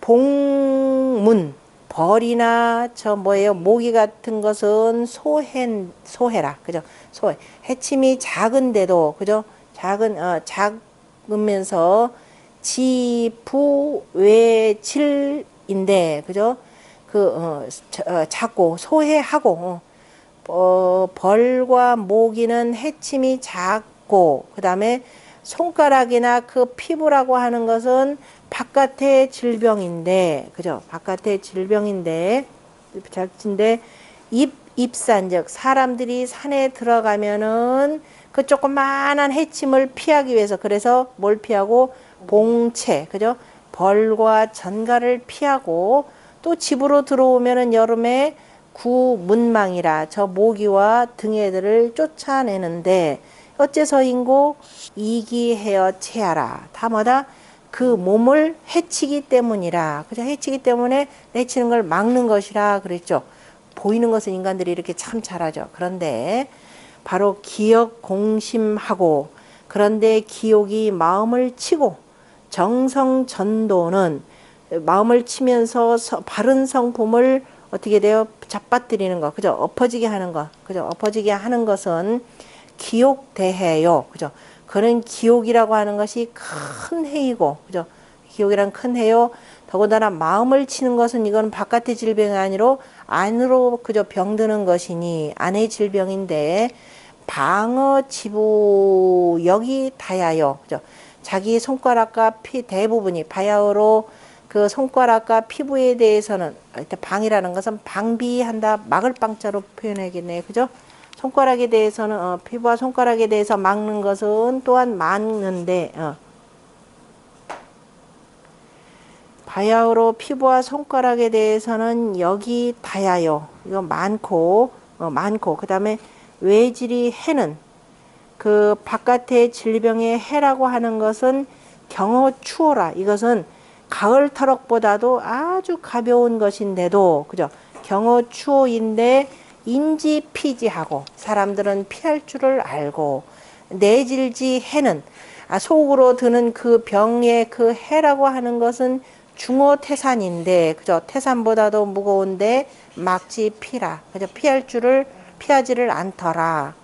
S1: 봉문 벌이나 저 뭐예요 모기 같은 것은 소해라 그죠 소해 해침이 작은데도 그죠 작으면서 지부외질인데 그죠 작고 소해하고 벌과 모기는 해침이 작고 그 다음에 손가락이나 그 피부라고 하는 것은 바깥의 질병인데 그죠 바깥의 질병인데 입산즉 사람들이 산에 들어가면은 그 조그만한 해침을 피하기 위해서 그래서 뭘 피하고 봉채 그죠 벌과 전갈을 피하고 또 집으로 들어오면은 여름에 구문망이라 저 모기와 등에들을 쫓아내는데 어째서인고 이기해어 체하라 다 뭐다 그 몸을 해치기 때문이라 그죠 해치기 때문에 해치는 걸 막는 것이라 그랬죠. 보이는 것은 인간들이 이렇게 참 잘하죠. 그런데 바로 기억 공심하고 그런데 기욕이 마음을 치고 정성 전도는 마음을 치면서 바른 성품을 어떻게 돼요? 잡아뜨리는 거. 그죠? 엎어지게 하는 거. 그죠? 엎어지게 하는 것은 기욕대해요. 그죠? 그런 기욕이라고 하는 것이 큰 해이고, 그죠? 기욕이란 큰 해요. 더군다나 마음을 치는 것은 이건 바깥의 질병이 아니로 안으로 그저 병드는 것이니 안의 질병인데 방어지부 여기 다야요. 그죠? 자기 손가락과 대부분이 바야흐로 그 손가락과 피부에 대해서는 일단 방이라는 것은 방비한다 막을 방자로 표현하겠네요. 그죠? 손가락에 대해서는 피부와 손가락에 대해서 막는 것은 또한 막는데 바야흐로 피부와 손가락에 대해서는 여기 다야요. 이거 많고 그 다음에 외질이 해는 그 바깥의 질병의 해라고 하는 것은 경어 추워라. 이것은 가을 터럭보다도 아주 가벼운 것인데도 그죠? 경어 추워인데 인지피지하고 사람들은 피할 줄을 알고 내질지 해는 속으로 드는 그 병의 그 해라고 하는 것은 중어태산인데 그죠? 태산보다도 무거운데 막지 피라. 그죠? 피하지를 않더라.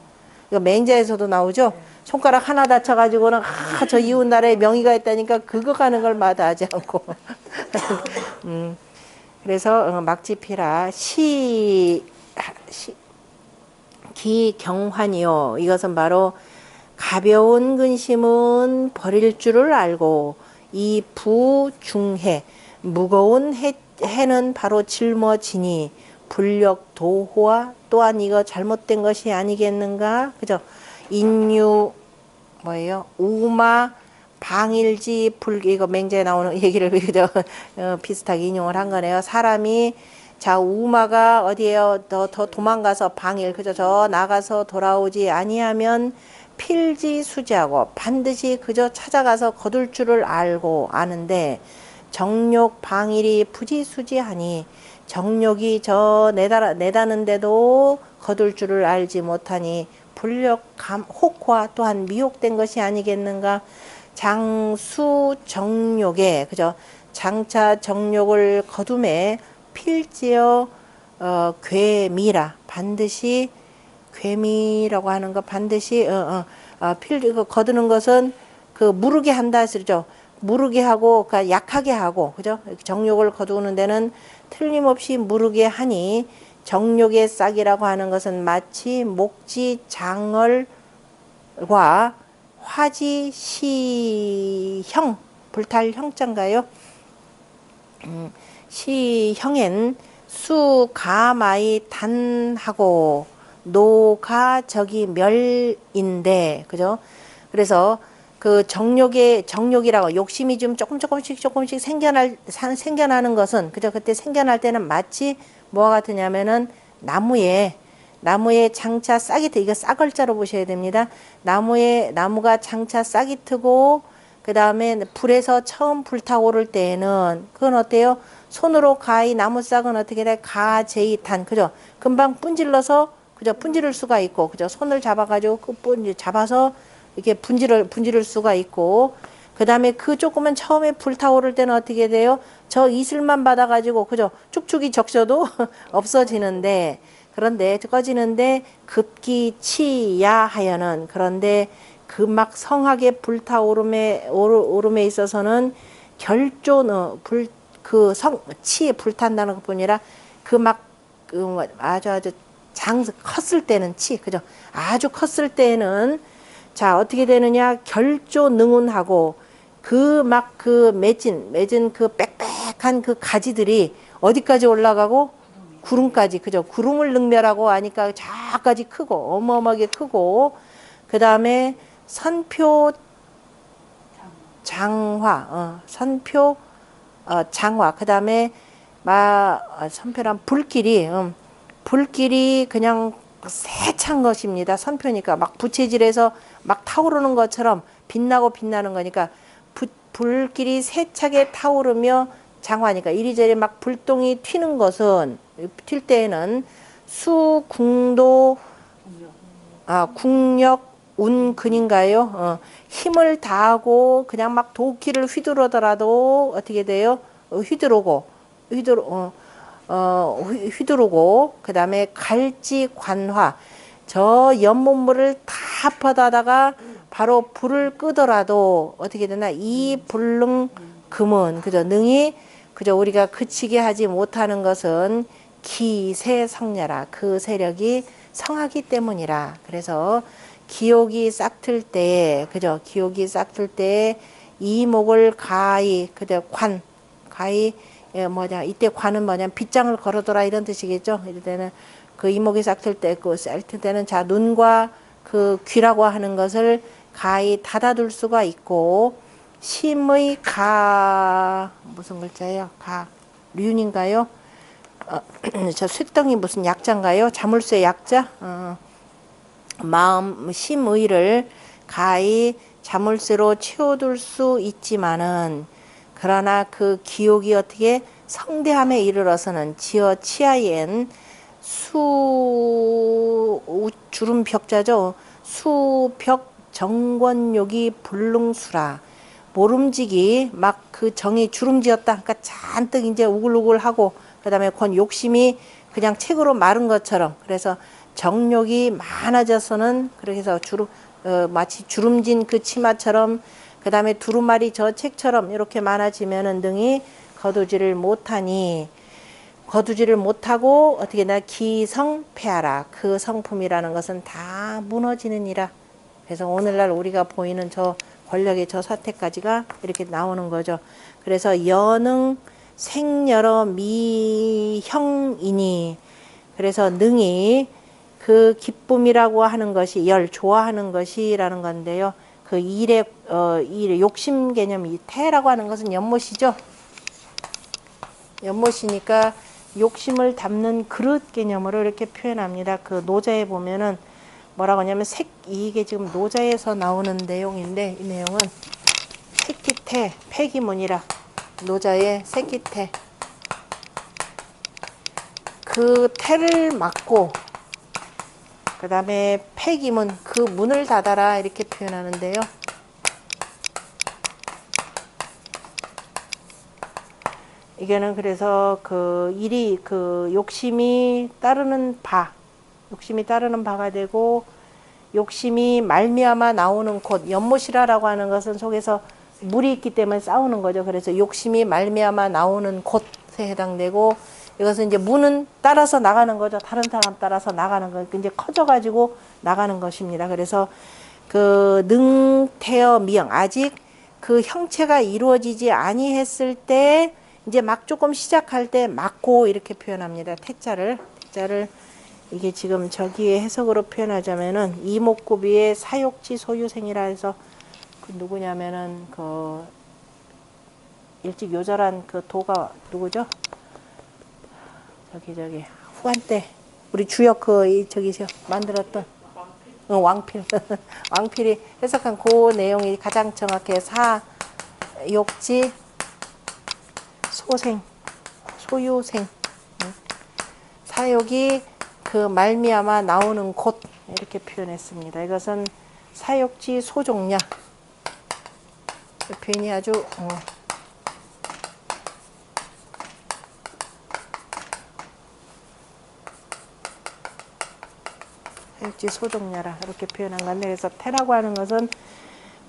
S1: 이거 맹자에서도 나오죠. 손가락 하나 다쳐가지고는 저 이웃 나라에 명의가 있다니까 그거 가는 걸 마다하지 않고 그래서 막지피라 기경환이요. 이것은 바로 가벼운 근심은 버릴 줄을 알고 이 부중해 무거운 해는 바로 짊어지니 불력 도호와 또한 이거 잘못된 것이 아니겠는가 그죠? 인유 뭐예요? 우마 방일지 이거 맹자에 나오는 얘기를 그죠? 비슷하게 인용을 한 거네요. 사람이 자 우마가 어디에요? 더 도망가서 방일 그죠? 저 나가서 돌아오지 아니하면 필지수지하고 반드시 그저 찾아가서 거둘 줄을 알고 아는데 정욕 방일이 부지수지하니 정욕이 저 내다는데도 거둘 줄을 알지 못하니 불력 혹화 또한 미혹된 것이 아니겠는가. 장수 정욕에 그죠 장차 정욕을 거둠에 필지어 괴미라 반드시 괴미라고 하는 거 반드시 거두는 것은 그 무르게 한다 쓰죠. 무르게 하고 그러니까 약하게 하고 그죠? 정욕을 거두는 데는 틀림없이 무르게 하니 정욕의 싹이라고 하는 것은 마치 목지 장얼과 화지 시형, 불탈 형자인가요? 시형엔 수가마이 단하고 노가 저기 멸인데, 그죠? 그래서 그 정욕이라고 욕심이 좀 조금씩 생겨나는 것은, 그죠? 그때 생겨날 때는 마치 뭐와 같으냐면은 나무에 장차 싹이 트, 이거 싹을자로 보셔야 됩니다. 나무가 장차 싹이 트고, 그 다음에 불에서 처음 불타오를 때에는, 그건 어때요? 손으로 가히 나무 싹은 어떻게 돼? 가제이탄, 그죠? 금방 분질러서, 그죠? 분지를 수가 있고, 그죠? 손을 잡아가지고 잡아서 이렇게 분지를 수가 있고, 그 다음에 그 조금은 처음에 불타오를 때는 어떻게 돼요? 저 이슬만 받아가지고, 그죠? 축축이 적셔도 없어지는데, 그런데 꺼지는데 급기치야 하여는, 그런데 그 막 성하게 불타오름에 있어서는 결조는 치에 불탄다는 것뿐이라 그 막 아주 컸을 때는 그죠? 아주 컸을 때는 자 어떻게 되느냐, 결조능운하고 그 맺은 그 빽빽한 그 가지들이 어디까지 올라가고 구름까지, 그죠? 구름을 능멸하고 하니까 저까지 크고 어마어마하게 크고, 그 다음에 선표 장화, 장화, 그 다음에 선표란 불길이 그냥 세찬 것입니다. 선표니까 막 부채질해서 막 타오르는 것처럼 빛나는 거니까 불길이 세차게 타오르며 장화니까 이리저리 막 불똥이 튀는 것은, 튈 때에는 수궁도 궁력 운근인가요? 힘을 다하고 그냥 막 도끼를 휘두르더라도 어떻게 돼요? 휘두르고 그 다음에 갈지 관화, 저 연못물을 다 퍼다다가 바로 불을 끄더라도 어떻게 되나, 이 불능 금은, 그죠? 능이, 그죠? 우리가 그치게 하지 못하는 것은 기세 성녀라, 그 세력이 성하기 때문이라. 그래서 기옥이 싹틀 때, 그죠? 기옥이 싹틀 때 이목을 가히, 그죠? 가히, 이때 관은 뭐냐, 빗장을 걸어둬라 이런 뜻이겠죠? 이럴 때는 그 이목이 싹틀 때, 쌀틀 때는 자, 눈과 그 귀라고 하는 것을 가히 닫아둘 수가 있고, 심의 무슨 글자예요? 륜인가요? 저 쇳덩이 무슨 약자인가요? 자물쇠 약자? 마음 심의를 가히 자물쇠로 채워둘 수 있지만은, 그러나 그 기옥이 어떻게 성대함에 이르러서는 치아엔 주름벽자죠. 수벽 정권욕이 불능수라, 모름지기 막 그 정이 주름지었다. 그러니까 잔뜩 이제 우글우글하고, 그 다음에 건 욕심이 그냥 책으로 마른 것처럼, 그래서 정욕이 많아져서는, 그렇게 해서 마치 주름진 그 치마처럼, 그 다음에 두루마리 저 책처럼 이렇게 많아지면은 등이 거두지를 못하고 어떻게 나 기성패하라, 그 성품이라는 것은 다 무너지느니라. 그래서 오늘날 우리가 보이는 저 권력의 저 사태까지가 이렇게 나오는 거죠. 그래서 여능 생여러 미형이니, 그래서 능이 그 기쁨이라고 하는 것이 좋아하는 것이라는 건데요. 그 일의 욕심 개념이 태라고 하는 것은 연못이죠. 연못이니까 욕심을 담는 그릇 개념으로 이렇게 표현합니다. 그 노자에 보면은 뭐라고 하냐면 이게 지금 노자에서 나오는 내용인데, 이 내용은 새끼태 폐기문이라, 노자의 새끼태, 그 태를 막고 그 다음에 폐기문, 그 문을 닫아라 이렇게 표현하는데요. 이게는 그래서 그 욕심이 따르는 바가 되고, 욕심이 말미암아 나오는 곳, 연못이라고 하는 것은 속에서 물이 있기 때문에 싸우는 거죠. 그래서 욕심이 말미암아 나오는 곳에 해당되고, 이것은 이제 무는 따라서 나가는 거죠. 다른 사람 따라서 나가는 거. 이제 커져가지고 나가는 것입니다. 그래서 그 능태어 미형 아직 그 형체가 이루어지지 아니했을 때 이제 막 조금 시작할 때 막고 이렇게 표현합니다. 태자를 이게 지금 저기에 해석으로 표현하자면은 이목구비의 사욕지 소유생이라 해서 그 누구냐면은 그 일찍 요절한 그 도가 누구죠? 저기 후한 때 우리 주역 그 저기서 만들었던 왕필 왕필이 해석한 그 내용이 가장 정확해. 사욕지 소생 소유생 사욕이 그 말미암아 나오는 곳 이렇게 표현했습니다. 이것은 사욕지 소종냐 표현이 아주 사욕지 소종냐라 이렇게 표현한 건데 그래서 태라고 하는 것은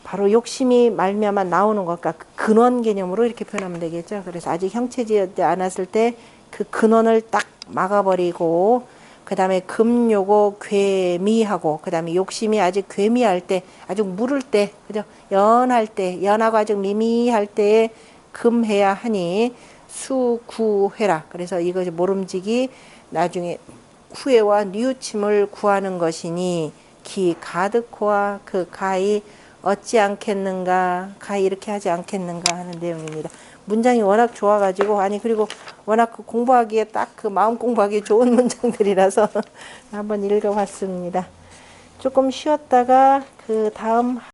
S1: 바로 욕심이 말미암아 나오는 것과 그 근원 개념으로 이렇게 표현하면 되겠죠. 그래서 아직 형체지지 않았을 때 그 근원을 딱 막아버리고 그 다음에 금요고 괴미하고 그 다음에 욕심이 아직 괴미할 때 아주 물을 때 그죠 연할 때 연하고 아직 미미할 때에 금해야 하니 수구해라. 그래서 이것이 모름지기 나중에 후회와 뉘우침을 구하는 것이니 기 가득호와 그 가히 어찌 않겠는가 가히 이렇게 하지 않겠는가 하는 내용입니다. 문장이 워낙 좋아가지고 아니 그리고 워낙 그 공부하기에 딱 그 마음 공부하기 좋은 문장들이라서 한번 읽어봤습니다. 조금 쉬었다가 그 다음